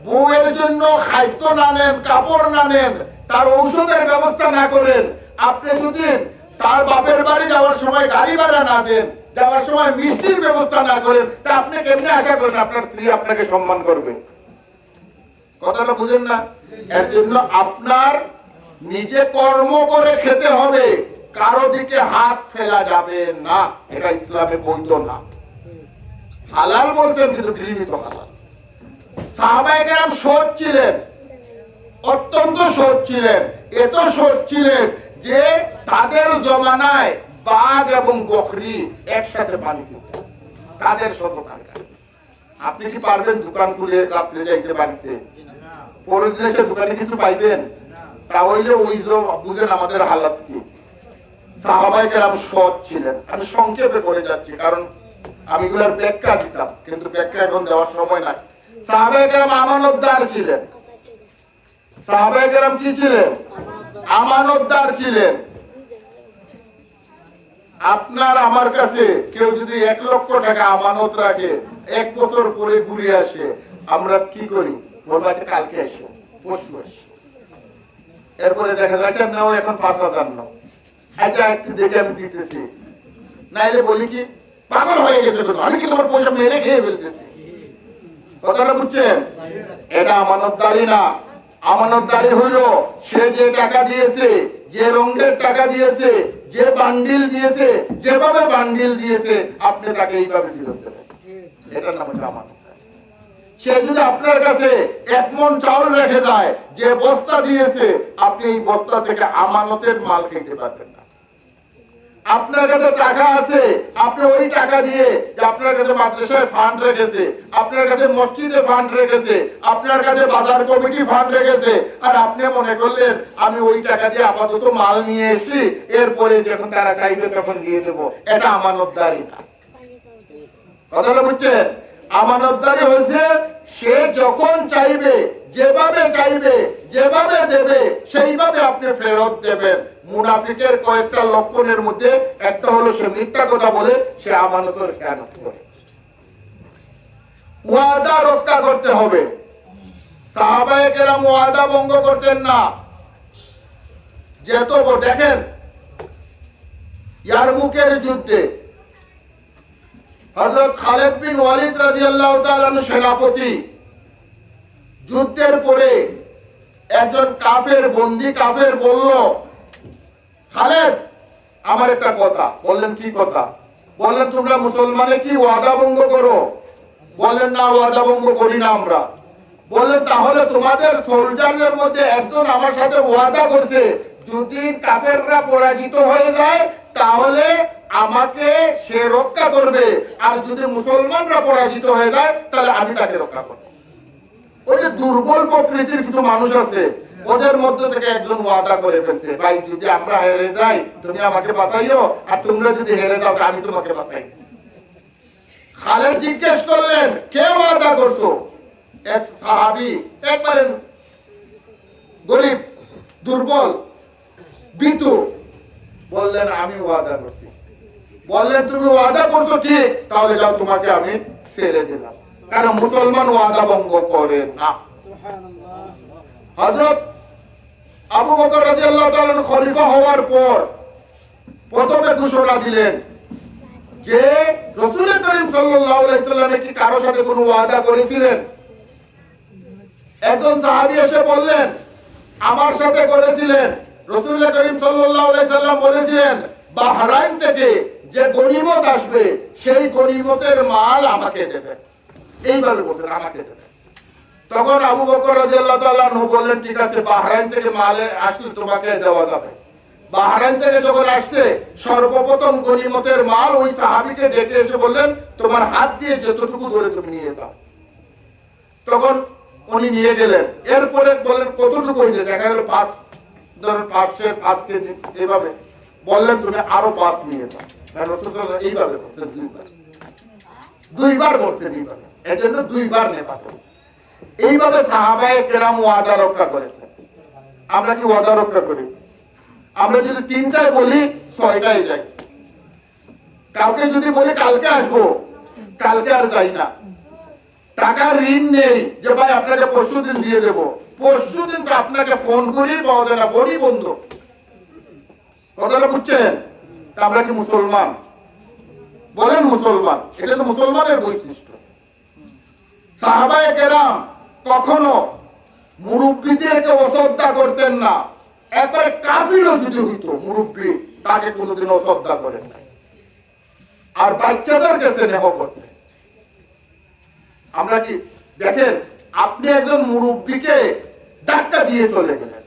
বউয়ের জন্য খাদ্য না নেন, কাপড় না নেন, তার ঔষধের ব্যবস্থা না করেন, আপনি যদি তার বাপের বাড়ি যাওয়ার সময় গাড়ি ভাড়া না দেন, যাওয়ার সময় মিষ্টির ব্যবস্থা না করেন, তা আপনি কেমনে আশা করেন আপনার স্ত্রী আপনাকে সম্মান করবে? কথাটা বুঝেন না? এর জন্য আপনার নিজে কর্ম করে খেতে হবে, কারো দিকে হাত ফেলা যাবে না। এটা ইসলামে বৈধ না। হালাল বলছেন কিন্তু ঘৃণিত হালাল। সাহাবায়ে কেরাম সৎ ছিলেন, অত্যন্ত সৎ ছিলেন, এত সৎ ছিলেন যে তাদের জমানায় বাঘ এবং বকরি একসাথে পানি খেত, তাদের সততার কারণে। আপনি কি পারবেন দোকান খুলে রাত্রে যাইতে বাড়িতে? পরের দিনে সে দোকানে কিছু পাইবেন? তাহলে ওই যে বুঝেন আমাদের হালাত কি। সাহাবায়ে কেরাম সৎ ছিলেন। আমি সংক্ষেপে করে যাচ্ছি কারণ আমি এগুলার ব্যাখ্যা দিতাম, কিন্তু ব্যাখ্যা এখন দেওয়ার সময় নাই। সাহাবায়ে কেরাম আমানতদার ছিলেন। সাহাবায়ে কেরাম কি ছিলেন? আমানতদার ছিলেন। আপনার আমার কাছে কেউ যদি 1 লক্ষ টাকা আমানত রাখে, 1 বছর পরে ঘুরে আসে, আমরা কি করি? বলবো কালকে আসো, পরশু আসো। এরপরে দেখা যাচ্ছে নাও এখন 5,000 নাও, আচ্ছা একটু দেখে আমি দিতেছি, নাইলে বলি কি পাগল হয়ে গেছে, আমি কি তোমার পয়সা মেরে খেয়ে ফেলতেছি। কথাটা বুঝছেন? এটা আমানতদারি না। আমানতদারি হলো সে যে টাকা দিয়েছে, যে রঙের টাকা দিয়েছে, যে বান্ডিল দিয়েছে, যেভাবে বান্ডিল দিয়েছে, আপনি তাকে এইভাবে ফেরত দেবেন। এটার নাম হচ্ছে আমানত। সে যদি আপনার কাছে 1 মণ চাউল রেখে দেয়, যে বস্তা দিয়েছে, আপনি এই বস্তা থেকে আমানতের মাল খেতে পারবেন না। আপনার কাছে টাকা আছে, আপনি ওই টাকা দিয়ে, যে আপনার কাছে মাদ্রাসায় ফান্ড রেখেছে, আপনার কাছে মসজিদে ফান্ড রেখেছে, আপনার কাছে বাজার কমিটি ফান্ড রেখেছে, আর আপনি মনে করলেন আমি ওই টাকা দিয়ে আপাতত মাল নিয়ে এসি, এরপরে যখন তারা চাইবে তখন দিয়ে দেবো, এটা আমানতদারি না। কথাটা বুঝছেন? আমানতদারি হয়েছে সে যখন চাইবে, যেভাবে চাইবে, যেভাবে দেবে, সেইভাবে আপনি ফেরত দেবেন। মুনাফিকের কয়েকটা লক্ষণের মধ্যে একটা হলো সে মিথ্যা কথা বলে, সে আমানতের খেয়ানত করে। ওয়াদা রক্ষা করতে হবে। সাহাবায়ে কেরাম ওয়াদা ভঙ্গ করতেন না। যেত দেখেন ইয়ারমুকের যুদ্ধে হযরত খালিদ বিন ওয়ালিদ রাদিয়াল্লাহু তাআলা সেনাপতি, যুদ্ধের পরে একজন কাফের বন্দী কাফের বলল, খালিদ আমার একটা কথা। বললেন কি কথা? বললেন তোমরা মুসলমানে কি ওয়াদা ভঙ্গ করো? বললেন না, ওয়াদা ভঙ্গ করি না আমরা। বললেন তাহলে তোমাদের সোলজারদের মধ্যে একজন আমার সাথে ওয়াদা করছে, যদি কাফেররা পরাজিত হয়ে যায় তাহলে আমাকে সে রক্ষা করবে, আর যদি মুসলমানরা পরাজিত হয়ে যায় তাহলে আমি তাকে রক্ষা করব। ওই যে দুর্বল প্রকৃতির কিছু মানুষ আছে, ওদের মধ্যে থেকে একজন ওয়াদা করে ফেলছে, ভাই যদি আমরা হেরে যাই তুমি আমাকে বাঁচাইও, আর তোমরা যদি হেরে যাও আমি তোমাকে বাঁচাই। খালিদ জিজ্ঞেস করলেন কে ওয়াদা করছো? এক সাহাবী, একবারে গরিব, দুর্বল, ভীতু, বললেন আমি ওয়াদা করছি। বললেন তুমি ওয়াদা করছো ঠিক, তাহলে যাও তোমাকে আমি ছেড়ে দিলাম, কারণ মুসলমান ওয়াদা ভঙ্গ করে না। হযরত আবু বকর রাদিয়াল্লাহু তাআলা খলিফা হওয়ার পর প্রথমে ঘোষণা দিলেন যে রাসূল করিম সাল্লাল্লাহু আলাইহি সাল্লাম কি কারো সাথে কোনো ওয়াদা করেছিলেন? একজন সাহাবী এসে বললেন আমার সাথে করেছিলেন। রাসূল করিম সাল্লাল্লাহু আলাইহি সাল্লাম বলেছিলেন বাহরাইন থেকে যে গনিমত আসবে সেই গনিমতের মাল আমাকে দেবেন। এইভাবে বলতেন আমাকে দেবেন। তখন আবু বকর রাদিয়াল্লাহু তাআলা বললেন ঠিক আছে, বাহরাইন থেকে মালে আসলে তোমাকে দেওয়া যাবে। বাহরাইন থেকে যখন আসছে সর্বপ্রথম গনিমতের মাল ওই সাহাবীকে ডেকে এসে বললেন তোমার হাত দিয়ে যতটুকু ধরে তুমি নিয়ে যাও। তখন উনি নিয়ে গেলেন। এরপরে বললেন কতটুকু হয়েছে? দেখা গেল 5 কেজি। এইভাবে বললেন তুমি আরো 5 নিয়ে যাও। এইভাবে বলছেন দুইবার বলছেন এইভাবে, এর জন্য 2 বার নেওয়া। এইভাবে সাহাবায়ে কেরাম ওয়াদা রক্ষা করেছে। আমরা কি ওয়াদা রক্ষা করি? আমরা যদি 3টায় বলি 6টায় যাই। কাউকে যদি বলি কালকে আসবো, কালকে আর যাই না। টাকার ঋণ নেই যে ভাই আপনাকে পরশুদিন দিয়ে দেবো, পরশুদিন তো আপনাকে ফোন করি পাওয়া যায় না, ফোনই বন্ধ। কথাটা বুঝছেন? আমরা কি মুসলমান? বলেন মুসলমান। এটা তো মুসলমানের বৈশিষ্ট্য। সাহাবায়ে কেরাম কখনো মুরব্বীদেরকে অশ্রদ্ধা করতেন না। একবারে কাফিরও যদি হইতো মুরব্বী, তাকে কোনোদিন অশ্রদ্ধা করেন না। আর বাচ্চাদেরকে স্নেহ করতেন। আমরা কি দেখেন, আপনি একজন মুরব্বীকে ধাক্কা দিয়ে চলে গেলেন,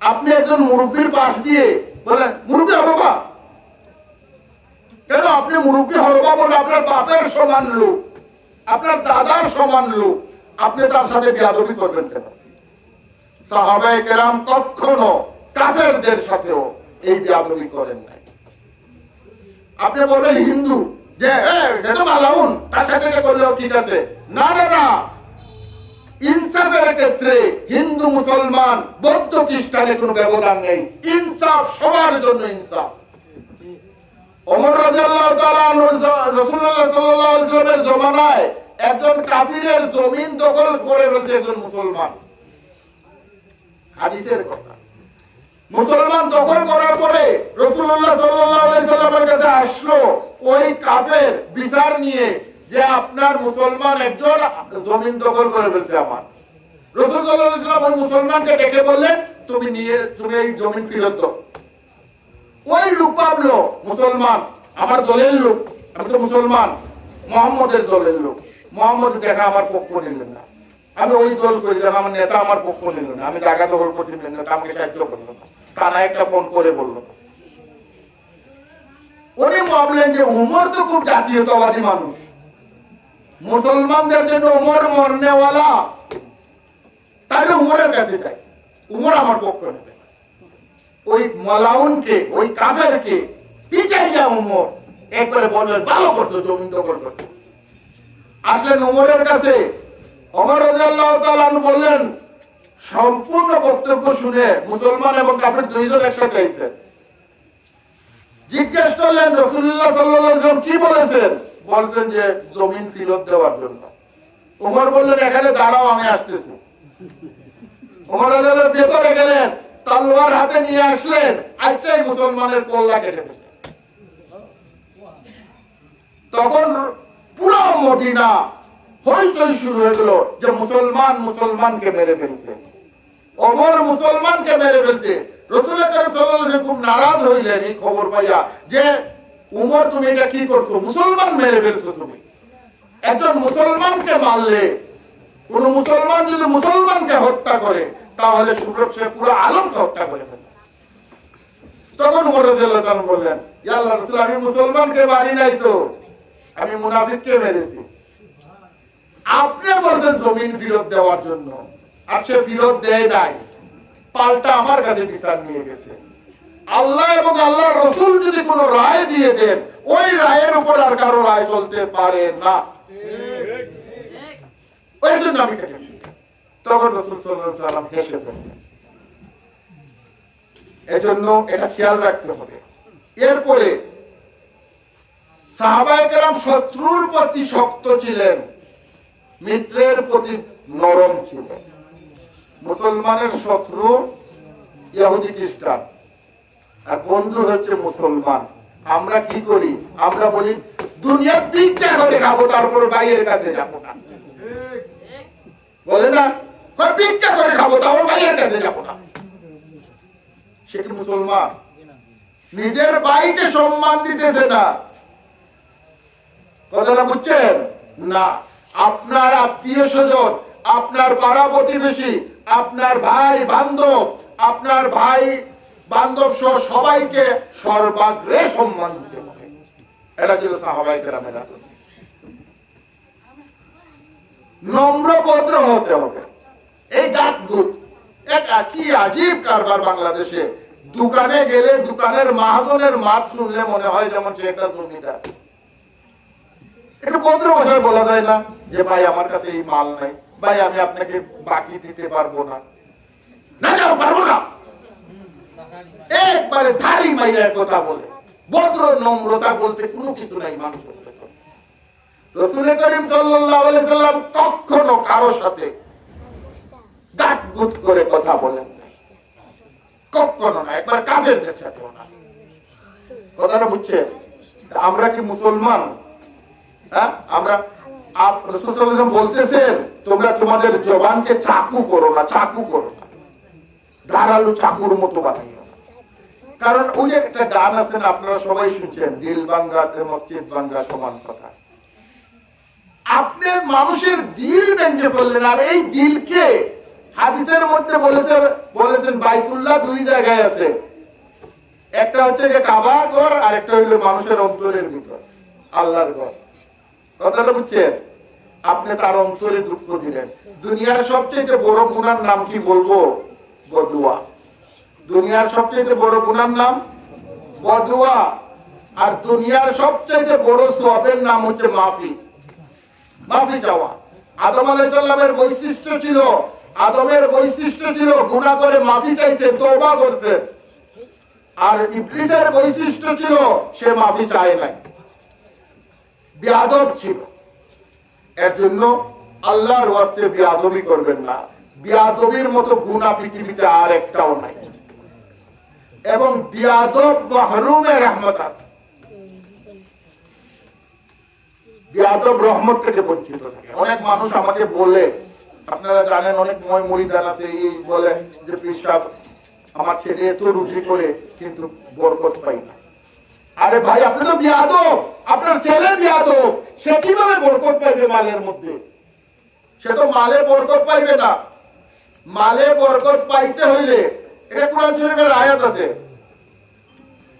আপনি একজন মুরব্বীর পাশ দিয়ে বলেন মুরব্বী হরবা। কেন? আপনি মুরব্বী হরবা বলে আপনার বাপের সমান লোক, আপনার দাদার সমান লোক, আপনি তার সাথে বেয়াদবি করবেন কেন? সাহাবায়ে কেরাম কখনো কাফেরদের সাথেও এই বেয়াদবি করেন নাই। আপনি বলবেন হিন্দু যে এটা মালাউন, তার সাথে এটা করলেও ঠিক আছে। না না না, ইনসাফের ক্ষেত্রে হিন্দু মুসলমান বৌদ্ধ খ্রিস্টানের কোনো ব্যবধান নেই। ইনসাফ সবার জন্য ইনসাফ। ওমর রাদিয়াল্লাহু তাআলা রাসূলুল্লাহ সাল্লাল্লাহু আলাইহি ওয়াসাল্লামের জমানায় একজন কাফিরের জমিন দখল করে ফেলেছে একজন মুসলমান। হাদিসের কথা। মুসলমান দখল করার পরে রাসূলুল্লাহ সাল্লাল্লাহু আলাইহি ওয়াসাল্লামের কাছে আসলো ওই কাফের বিচার নিয়ে যে আপনার মুসলমান একজন জমিন দখল করে ফেলেছে আমার। রাসূল সাল্লাল্লাহু আলাইহি ওয়াসাল্লাম ওই মুসলমানকে ডেকে বললেন তুমি এই জমিন ফেরত দাও। ওই লোক ভাবলো মুসলমান, আমার দলের লোক, আমি তো মুসলমান, মোহাম্মদের দলের লোক, মোহাম্মদ দেখা আমার পক্ষ নিলেন না, আমি ওই দল করি দেখা আমার নেতা আমার পক্ষ নিল না, আমি জায়গা দখল করতে নিলেন না, আমাকে সাহায্য করলো না, থানা একটা ফোন করে বললো। উনি ভাবলেন যে উমর তো খুব জাতীয়তাবাদী মানুষ, মুসলমানদের জন্য উমর মরনেওয়ালা, তাহলে উমরের কাছে যাই, উমর আমার পক্ষ নেবে। ওই মালাউনকে, ওই কাফেরকে পিটাইয়া উমর একবারে বললেন ভালো করছো, জমিন দখল করছো। আসলেন উমরের কাছে, ওমর রাদিয়াল্লাহু তাআলা আনহু বললেন, সম্পূর্ণ বক্তব্য শুনে মুসলমান এবং কাফের দুইজন একসাথে আইছেন। জিজ্ঞেস করলেন রাসূলুল্লাহ সাল্লাল্লাহু আলাইহি ওয়াসাল্লাম কি বলেছেন? বলছেন যে জমিন ফিরত দেওয়ার জন্য। ওমর বললেন এখানে দাঁড়াও, আমি আসতেছি। ওমর রাদিয়াল্লাহু ভেতরে গেলেন, তলোয়ার হাতে নিয়ে আসলেন, আচ্ছাই মুসলমানের কল্লা কেটে ফেললেন। তখন পুরো মদিনা হইচই শুরু হয়ে গেল যে মুসলমান মুসলমানকে মেরে ফেলছে, ওমর মুসলমানকে মেরে ফেলছে। রাসূল আকরাম সাল্লাল্লাহু আলাইহি ওয়াসাল্লাম খুব নারাজ হইলেন এই খবর পাইয়া যে উমর তুমি এটা কি করছো, মুসলমান মেরে ফেলছো তুমি। একজন মুসলমানকে মারলে, কোন মুসলমান যদি মুসলমানকে হত্যা করে তাহলে সে পুরো আলমকে হত্যা করে ফেলে। তখন উমর রাদিয়াল্লাহু তাআলা বললেন, ইয়া আল্লাহর রাসূল আমি মুসলমানকে মারি নাই তো, আমি মুনাফিককে মেরেছি। আপনি বলছেন জমিন ফিরত দেওয়ার জন্য, আর সে ফিরত দেয় নাই, পাল্টা আমার কাছে বিচার নিয়ে গেছে। আল্লাহ এবং আল্লাহর রাসূল যদি কোনো রায় দিয়ে দেন, ওই রায়ের উপর আর কারো রায় চলতে পারে না। ওই জন্য আমি কেটে ফেলেছি। তখন রাসূল সাল্লাল্লাহু আলাইহি ওয়াসাল্লাম হেসে ফেললেন। এজন্য এটা খেয়াল রাখতে হবে। এরপরে সাহাবায়ে কেরাম শত্রুর প্রতি শক্ত ছিলেন, মিত্রের প্রতি নরম ছিলেন। মুসলমানের শত্রু ইহুদি খ্রিস্টান, আর বন্ধু হচ্ছে মুসলমান। আমরা কি করি? আমরা বলি দুনিয়ার ভিক্ষা করে খাবো, তারপর ভাইয়ের কাছে যাবো না, বলে না ভিক্ষা করে খাবো, তারপর ভাইয়ের কাছে যাবো না। সে কি মুসলমান? নিজের ভাইকে সম্মান দিতেছে না, কথাটা বুঝছেন না? আপনার আত্মীয় স্বজন, আপনার পাড়া প্রতিবেশী, আপনার ভাই বান্ধব, আপনার ভাই বান্ধব সহ সবাইকে সর্বাগ্রে সম্মান দিতে হবে। এটা ছিল সাহাবায়ে কেরামের আদর্শ। নম্র ভদ্র হতে হবে। এই গাতগুত এটা কি আজীব কারবার বাংলাদেশে। দোকানে গেলে দোকানের মাহাজনের মাপ শুনলে মনে হয় যেমন সে একটা জমিদার। একটু ভদ্র ভাষায় বলা যায় না যে ভাই আমার কাছে এই মাল নাই, ভাই আমি আপনাকে বাকি দিতে পারবো না, না পারবো না, একবারে ধারি মাইরার কথা বলে। ভদ্র নম্রতা বলতে কোনো কিছু নাই মানুষের। রাসূল করিম সাল্লাল্লাহু আলাইহি সাল্লাম কখনো কারো সাথে গাতগুত করে কথা বলেন না, কখনো না, একবার কাফেরদের সাথেও না। কথাটা বুঝছে? আমরা কি মুসলমান? হ্যাঁ, আমরা রাসূল সাল্লাল্লাহু আলাইহি ওয়াসাল্লাম বলতেছেন তোমরা তোমাদের জবানকে চাকু করো না, চাকু করো না, ধারালো চাকুর মতো বানাইও না। কারণ ওই যে একটা গান আছে না, আপনারা সবাই শুনছেন, দিল ভাঙ্গাতে মসজিদ ভাঙ্গা সমান কথা। আপনি মানুষের দিল ভেঙে ফেললেন, আর এই দিলকে হাদিসের মধ্যে বলেছেন বাইতুল্লাহ দুই জায়গায় আছে, একটা হচ্ছে যে কাবা ঘর, আর একটা হইলো মানুষের অন্তরের ভিতর আল্লাহর ঘর। কথাটা বুঝছেন? আপনি তার অন্তরে দুঃখ দিলেন। দুনিয়ার সবচেয়ে বড় গুনার নাম কি বলবো? বদুয়া। দুনিয়ার সবচেয়ে বড় গুনার নাম বদুয়া, আর দুনিয়ার সবচেয়ে বড় সওয়াবের নাম হচ্ছে মাফি, মাফি চাওয়া। আদম আলাইহিস সালামের বৈশিষ্ট্য ছিল, আদমের বৈশিষ্ট্য ছিল গুনাহ করে মাফি চাইছে, তওবা করছে। আর ইবলিসের বৈশিষ্ট্য ছিল সে মাফি চায় নাই, বেয়াদব ছিল। এর জন্য আল্লাহর ওয়াস্তে বেয়াদবি করবেন না। বেয়াদবির মতো গুনাহ পৃথিবীতে আর একটাও নাই, এবং বেয়াদব মাহরুমে রহমত, বেয়াদব রহমত থেকে বঞ্চিত থাকে। অনেক মানুষ আমাকে বলে, আপনারা জানেন অনেক মুরিদান আছে, এই বলে যে পীর সাহেব আমার ছেলে এত রুজি করে কিন্তু বরকত পাই না। আরে ভাই আপনি তো বিয়াদব, আপনার ছেলে বিয়াদব, সে কিভাবে বরকত পাইবে মালের মধ্যে? সে তো মালে বরকত পাইবে না। মালে বরকত পাইতে হইলে এটা কোরআন শরীফের আয়াত আছে,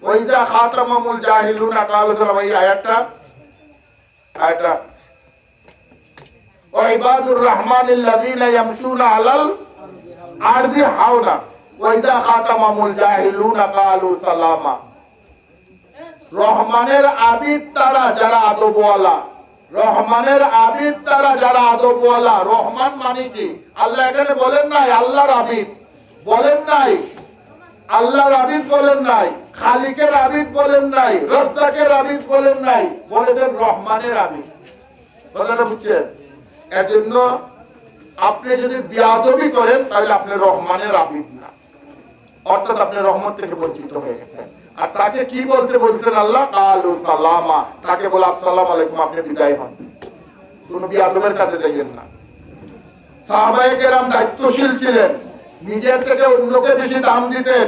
ওইদা খাতামামুল জাহিলুনা কালু সালাম, এই আয়াতটা ওয়াইবাদুর রহমানিল্লাযীনা ইয়ামশুনা আলাল আরদি হাওনা ওয়াইদা খাতামামুল জাহিলুনা কালু সালামা। রহমানের আবিদ তারা যারা আদবওয়ালা, রহমানের আবিদ তারা যারা আদবওয়ালা। রহমান মানে কি? আল্লাহ এখানে বলেন নাই আল্লাহর আবিদ, বলেন নাই আল্লাহর আবিদ, বলেন নাই খালিকের আবিদ, বলেন নাই রজ্জাকের আবিদ, বলেন নাই, বলেছেন রহমানের আবিদ। কথাটা বুঝছেন? এর জন্য আপনি যদি বিয়াদবি করেন তাহলে আপনি রহমানের আবিদ না, অর্থাৎ আপনি রহমত থেকে বঞ্চিত হয়ে গেছেন। আর তাকে কি বলতে বলছেন আল্লাহ? কালু সালামা, তাকে বলে আসসালামু আলাইকুম, আপনি বিদায় হন, কোন বিয়াদবের কাছে যাইয়েন না। সাহাবায়ে কেরাম দায়িত্বশীল ছিলেন, নিজের থেকে অন্যকে বেশি দাম দিতেন।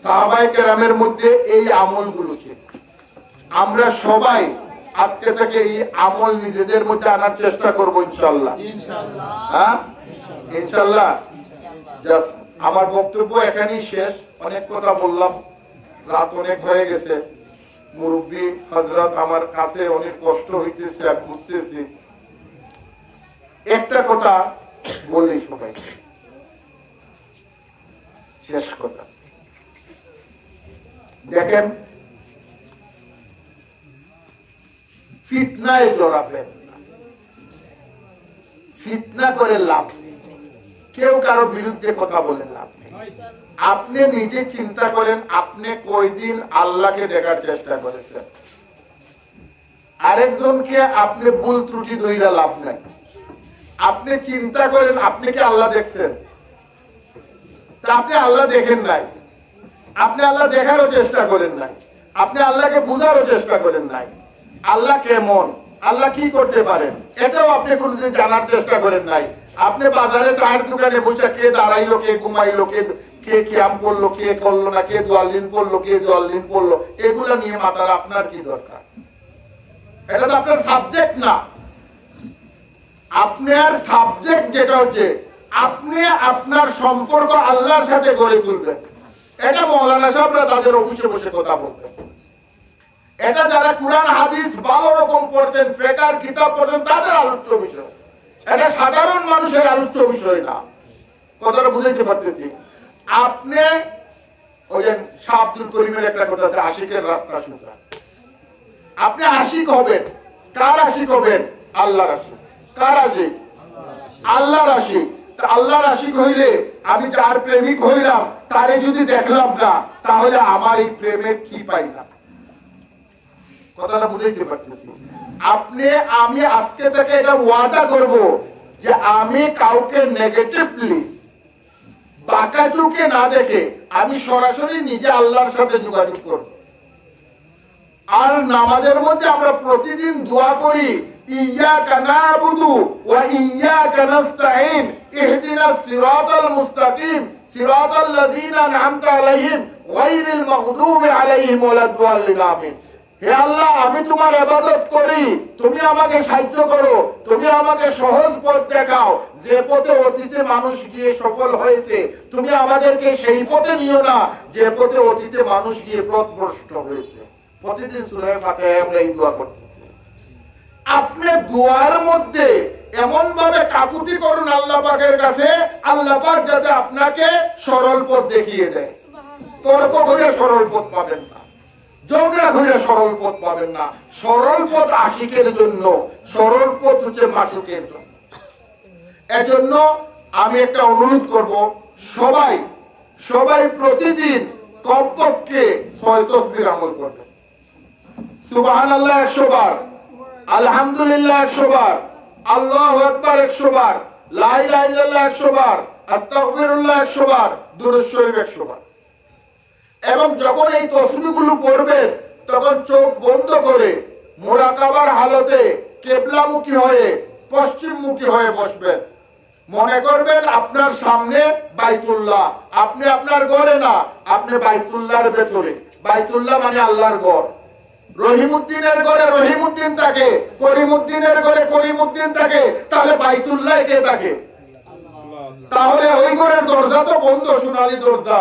সাহাবায়ে কেরামের মধ্যে এই আমলগুলো ছিল। আমরা সবাই আজকে থেকে এই আমল নিজেদের মধ্যে আনার চেষ্টা করবো ইনশাআল্লাহ। হ্যাঁ ইনশাআল্লাহ। আমার বক্তব্য এখানেই শেষ। অনেক কথা বললাম, রাত অনেক হয়ে গেছে। মুরব্বী হযরত আমার কাছে অনেক কষ্ট হইতেছে, আর বুঝতেছি। একটা কথা বলি সবাই, শেষ কথা। দেখেন, ফিতনায় জড়াবেন না, ফিতনা করে লাভ নেই, কেউ কারো বিরুদ্ধে কথা বলে লাভ নেই। আপনি নিজে চিন্তা করেন, আপনি কয়দিন আল্লাহকে দেখার চেষ্টা করেছেন? আরেকজনকে আপনি ভুল ত্রুটি ধইরা লাভ নাই। আপনি চিন্তা করেন, আপনি কি আল্লাহ দেখছেন? তা আপনি আল্লাহ দেখেন নাই, আপনি আল্লাহ দেখারও চেষ্টা করেন নাই, আপনি আল্লাহকে বুঝারও চেষ্টা করেন নাই। আল্লাহ কেমন, আল্লাহ কি করতে পারেন, এটাও আপনি কোনদিন জানার চেষ্টা করেন নাই। আপনি বাজারে চায়ের দোকানে বসে কে দাঁড়াইলো, কে ঘুমাইলো, কে কিয়াম করলো, কে করলো না, কে দোয়ালিন পড়লো, কে দোয়ালিন পড়লো, এগুলো নিয়ে মাথার আপনার কি দরকার? এটা তো আপনার সাবজেক্ট না। আপনার সাবজেক্ট যেটা হচ্ছে আপনি আপনার সম্পর্ক আল্লাহর সাথে গড়ে তুলবেন। এটা মৌলানা সাহেবরা তাদের অফিসে বসে কথা বলবেন। এটা যারা কুরআন হাদিস ভালো রকম পড়তেন, ফিকহ কিতাব পড়তেন, তাদের আলোচ্য বিষয়। এটা সাধারণ মানুষের আলোচ্য বিষয় না। কথাটা বুঝাইতে পারতেছি? আপনি ওই যে শাহ আব্দুল করিমের একটা কথা আছে, আশিকের রাস্তা সোজা। আপনি আশিক হবেন, কার আশিক হবেন? আল্লাহর আশিক। কার আশিক? আল্লাহর আশিক। আল্লাহর আশিক হইলে আমি যার প্রেমিক হইলাম, তারে যদি দেখলাম না, তাহলে আমার এই প্রেমের কি পাইলাম? কথাটা বুঝাইতে পারতেছি? আমি আজকে থেকে এটা ওয়াদা করব যে আমি কাউকে নেগেটিভলি বাঁকা চোখে না দেখে আমি সরাসরি নিজে আল্লাহর সাথে যোগাযোগ করব। আর নামাজের মধ্যে আমরা প্রতিদিন দোয়া করি, ইয়্যাকা না'বুদু ওয়া ইয়্যাকা নাস্তাঈন ইহদিনাস সিরাতাল মুস্তাকিম সিরাতাল লাযীনা আন'আমতা আলাইহিম গায়রিল মাগদুবি আলাইহিম ওয়ালাদ-দাল্লিন। আমিন। হে আল্লাহ, আমি তোমার ইবাদত করি, তুমি আমাকে সাহায্য করো, তুমি আমাকে সহজ পথ দেখাও, যে পথে অতীতে মানুষ গিয়ে সফল হয়েছে। তুমি আমাদেরকে সেই পথে নিও না যে পথে অতীতে মানুষ গিয়ে পথভ্রষ্ট হয়েছে। প্রতিদিন সূরা ফাতিহা আমরা এই দোয়া করতেছি। আপনি দোয়ার মধ্যে এমন ভাবে কাকুতি করুন আল্লাহ পাকের কাছে, আল্লাহ পাক যাতে আপনাকে সরল পথ দেখিয়ে দেয়। তর্ক করে সরল পথ পাবেন না, ঝগড়া করে সরল পথ পাবেন না। সরল পথ আশিকের জন্য, সরল পথ হচ্ছে মাসুকের জন্য। এজন্য আমি একটা অনুরোধ করব, সবাই প্রতিদিন কমপক্ষে 6 তাসবিহ আমল করবেন। সুবহানাল্লাহ 100 বার, আলহামদুলিল্লাহ 100 বার, আল্লাহু আকবার 100 বার, লা ইলাহা ইল্লাল্লাহ 100 বার, আস্তাগফিরুল্লাহ 100 বার, দুরূদ শরীফ 100 বার। এবং যখন এই তাসবিহগুলো পড়বেন তখন চোখ বন্ধ করে মুরাকাবার হালতে কিবলামুখী হয়ে পশ্চিমমুখী হয়ে বসবেন। মনে করবেন আপনার সামনে বাইতুল্লাহ, আপনি আপনার ঘরে না, আপনি বাইতুল্লাহর ভেতরে। বাইতুল্লাহ মানে আল্লাহর ঘর। রহিমউদ্দিনের ঘরে রহিমউদ্দিন থাকে, করিমউদ্দিনের ঘরে করিমউদ্দিন থাকে, তাহলে বাইতুল্লাহ কে থাকে? তাহলে ওই ঘরের দরজা তো বন্ধ, সোনালী দরজা।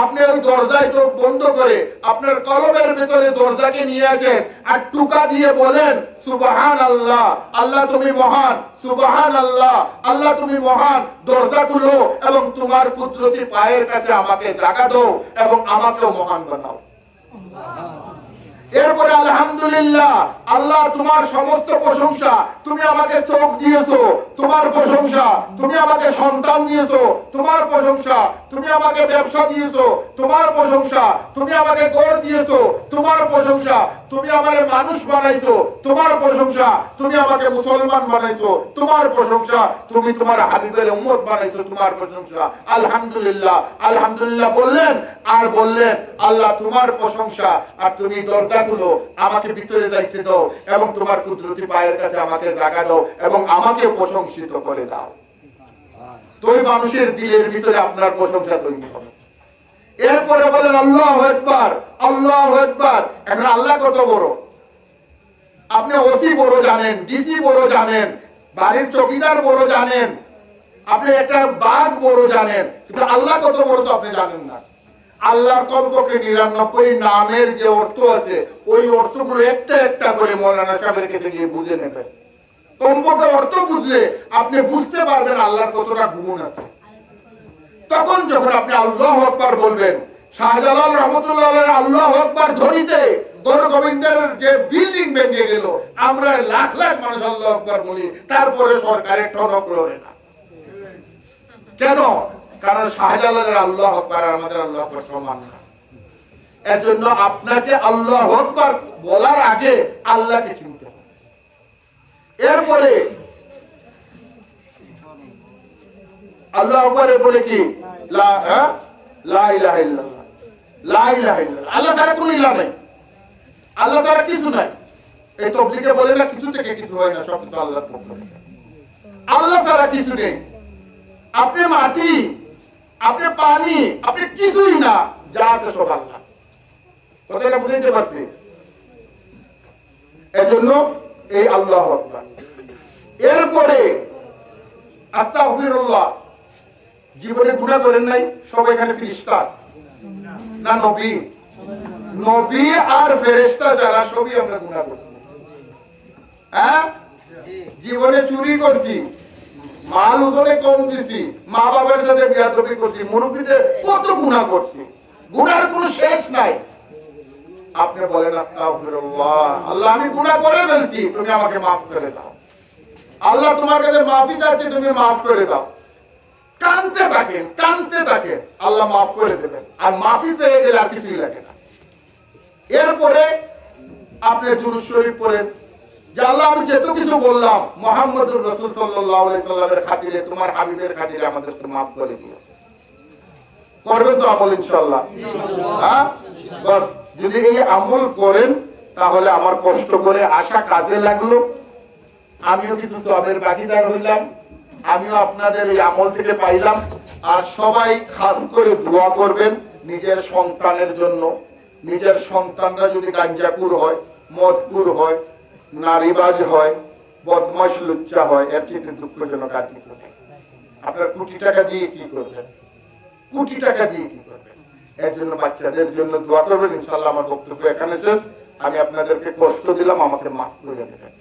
আপনি ওই দরজায় চোখ বন্ধ করে আপনার কলবের ভেতরে দরজাকে নিয়ে আসেন আর টুকা দিয়ে বলেন সুবহানাল্লাহ, আল্লাহ তুমি মহান, সুবহানাল্লাহ, আল্লাহ তুমি মহান। দরজা খুলো এবং তোমার কুদরতি পায়ের কাছে আমাকে জায়গা দাও এবং আমাকেও মহান বানাও। এরপরে আলহামদুলিল্লাহ, আল্লাহ তোমার সমস্ত প্রশংসা, তুমি আমাকে চোখ দিয়েছো, তোমার প্রশংসা। তুমি আমাকে সন্তান দিয়েছো, তোমার প্রশংসা। তুমি আমাকে ব্যবসা দিয়েছো, তোমার প্রশংসা। তুমি আমাকে ঘর দিয়েছো, তোমার প্রশংসা। তুমি আমাকে মানুষ বানাইছো, তোমার প্রশংসা। তুমি আমাকে মুসলমান বানাইছো, তোমার প্রশংসা। তুমি তোমার হাবিবের উম্মত বানাইছো, তোমার প্রশংসা। আলহামদুলিল্লাহ, আলহামদুলিল্লাহ বললেন আর বললেন আল্লাহ তোমার প্রশংসা, আর তুমি দরজাগুলো আমাকে ভিতরে যাইতে দাও এবং তোমার কুদরতি পায়ের কাছে আমাকে জায়গা দাও এবং আমাকে প্রশংসিত করে দাও। তোই মানুষের দিলের ভিতরে আপনার প্রশংসা তৈরি হবে। এরপরে বলেন আল্লাহু আকবার, আল্লাহু আকবার। এখন আল্লাহ কত বড়, আপনি ওসি বড় জানেন, ডিসি বড় জানেন, বাড়ির চৌকিদার বড় জানেন, আপনি একটা বাঘ বড় জানেন, কিন্তু আল্লাহ কত বড় তো আপনি জানেন না। আল্লাহর কমপক্ষে 99 নামের যে অর্থ আছে, ওই অর্থগুলো একটা একটা করে মৌলানা সাহেবের কাছে গিয়ে বুঝে নেবেন। কমপক্ষে অর্থ বুঝলে আপনি বুঝতে পারবেন আল্লাহর কতটা গুণ আছে। তখন যখন আপনি আল্লাহু আকবার বলবেন, শাহজালাল রহমতুল্লাহ আলাইহি আল্লাহু আকবার ধ্বনিতে গৌর গোবিন্দের যে বিল্ডিং ভেঙে গেল, আমরা লাখ লাখ মানুষ আল্লাহু আকবার বলি, তারপরে সরকারে টনক লড়ে না। কেন? কারণ শাহজালালের আল্লাহু আকবার আমাদের আল্লাহু আকবার সমান না। এর জন্য আপনাকে আল্লাহু আকবার বলার আগে আল্লাহকে চিনতে হবে। এরপরে আল্লাহু আকবারে বলে কি লা ইলাহা ইল্লাল্লাহ, লা ইলাহা ইল্লাল্লাহ। আল্লাহ ছাড়া কোনো ইলাহ নাই, আল্লাহ ছাড়া কিছু নাই। এই তাবলীগে বলে না কিছু থেকে কিছু হয় না, সব তো আল্লাহর পক্ষ থেকে। আল্লাহ ছাড়া কিছু নেই। আপনি মাটি, আপনি পানি, আপনি কিছুই না, যা আছে সব আল্লাহ। কথাটা বুঝতে পারছি? এজন্য এই আল্লাহু আকবার। এরপরে আস্তাগফিরুল্লাহ। জীবনে গুনাহ করেন নাই? সব এখানে ফেরেশতা না নবী? নবী আর ফেরেশতা যারা সবই আমরা গুনাহ করছি। হ্যাঁ, জীবনে চুরি করছি, মাল ওজনে কম দিছি, মা বাবার সাথে বেয়াদবি করছি, মুরব্বিদের কত গুনাহ করছি, গুনার কোনো শেষ নাই। আপনি বলেন আস্তাগফিরুল্লাহ, আল্লাহ আমি গুনাহ করে ফেলছি, তুমি আমাকে মাফ করে দাও। আল্লাহ তোমার কাছে মাফি চাচ্ছি, তুমি মাফ করে দাও। কানতে থাকেন, কানতে থাকেন, আল্লাহ মাফ করে দেবেন। আর মাফি পেয়ে গেলে আর কিছুই লাগে না। এরপরে আপনি দুরূদ শরীফ পড়েন যে আল্লাহ আমি যত কিছু বললাম মুহাম্মদুর রাসূল সাল্লাল্লাহু আলাইহি সাল্লামের খাতিরে, তোমার হাবিবের খাতিরে আমাদেরকে মাফ করে দিও। করবেন তো আমল ইনশাআল্লাহ? হ্যাঁ, বস যদি এই আমল করেন তাহলে আমার কষ্ট করে আসা কাজে লাগলো, আমিও কিছু সওয়াবের ভাগীদার হইলাম, আমিও আপনাদের এই আমল থেকে পাইলাম। আর সবাই খাস করে দোয়া করবেন নিজের সন্তানের জন্য। নিজের সন্তানরা যদি গাঞ্জাকুর হয়, মদকুর হয়, নারীবাজ হয়, বদমাশ লুচ্চা হয়, এর থেকে দুঃখজনক আর কিছু নেই। আপনার কোটি টাকা দিয়ে কি করবেন? কোটি টাকা দিয়ে কি করবেন? এর জন্য বাচ্চাদের জন্য দোয়া করবেন। ইনশাআল্লাহ আমার বক্তব্য এখানে শেষ। আমি আপনাদেরকে কষ্ট দিলাম, আমাকে মাফ করে দেবেন।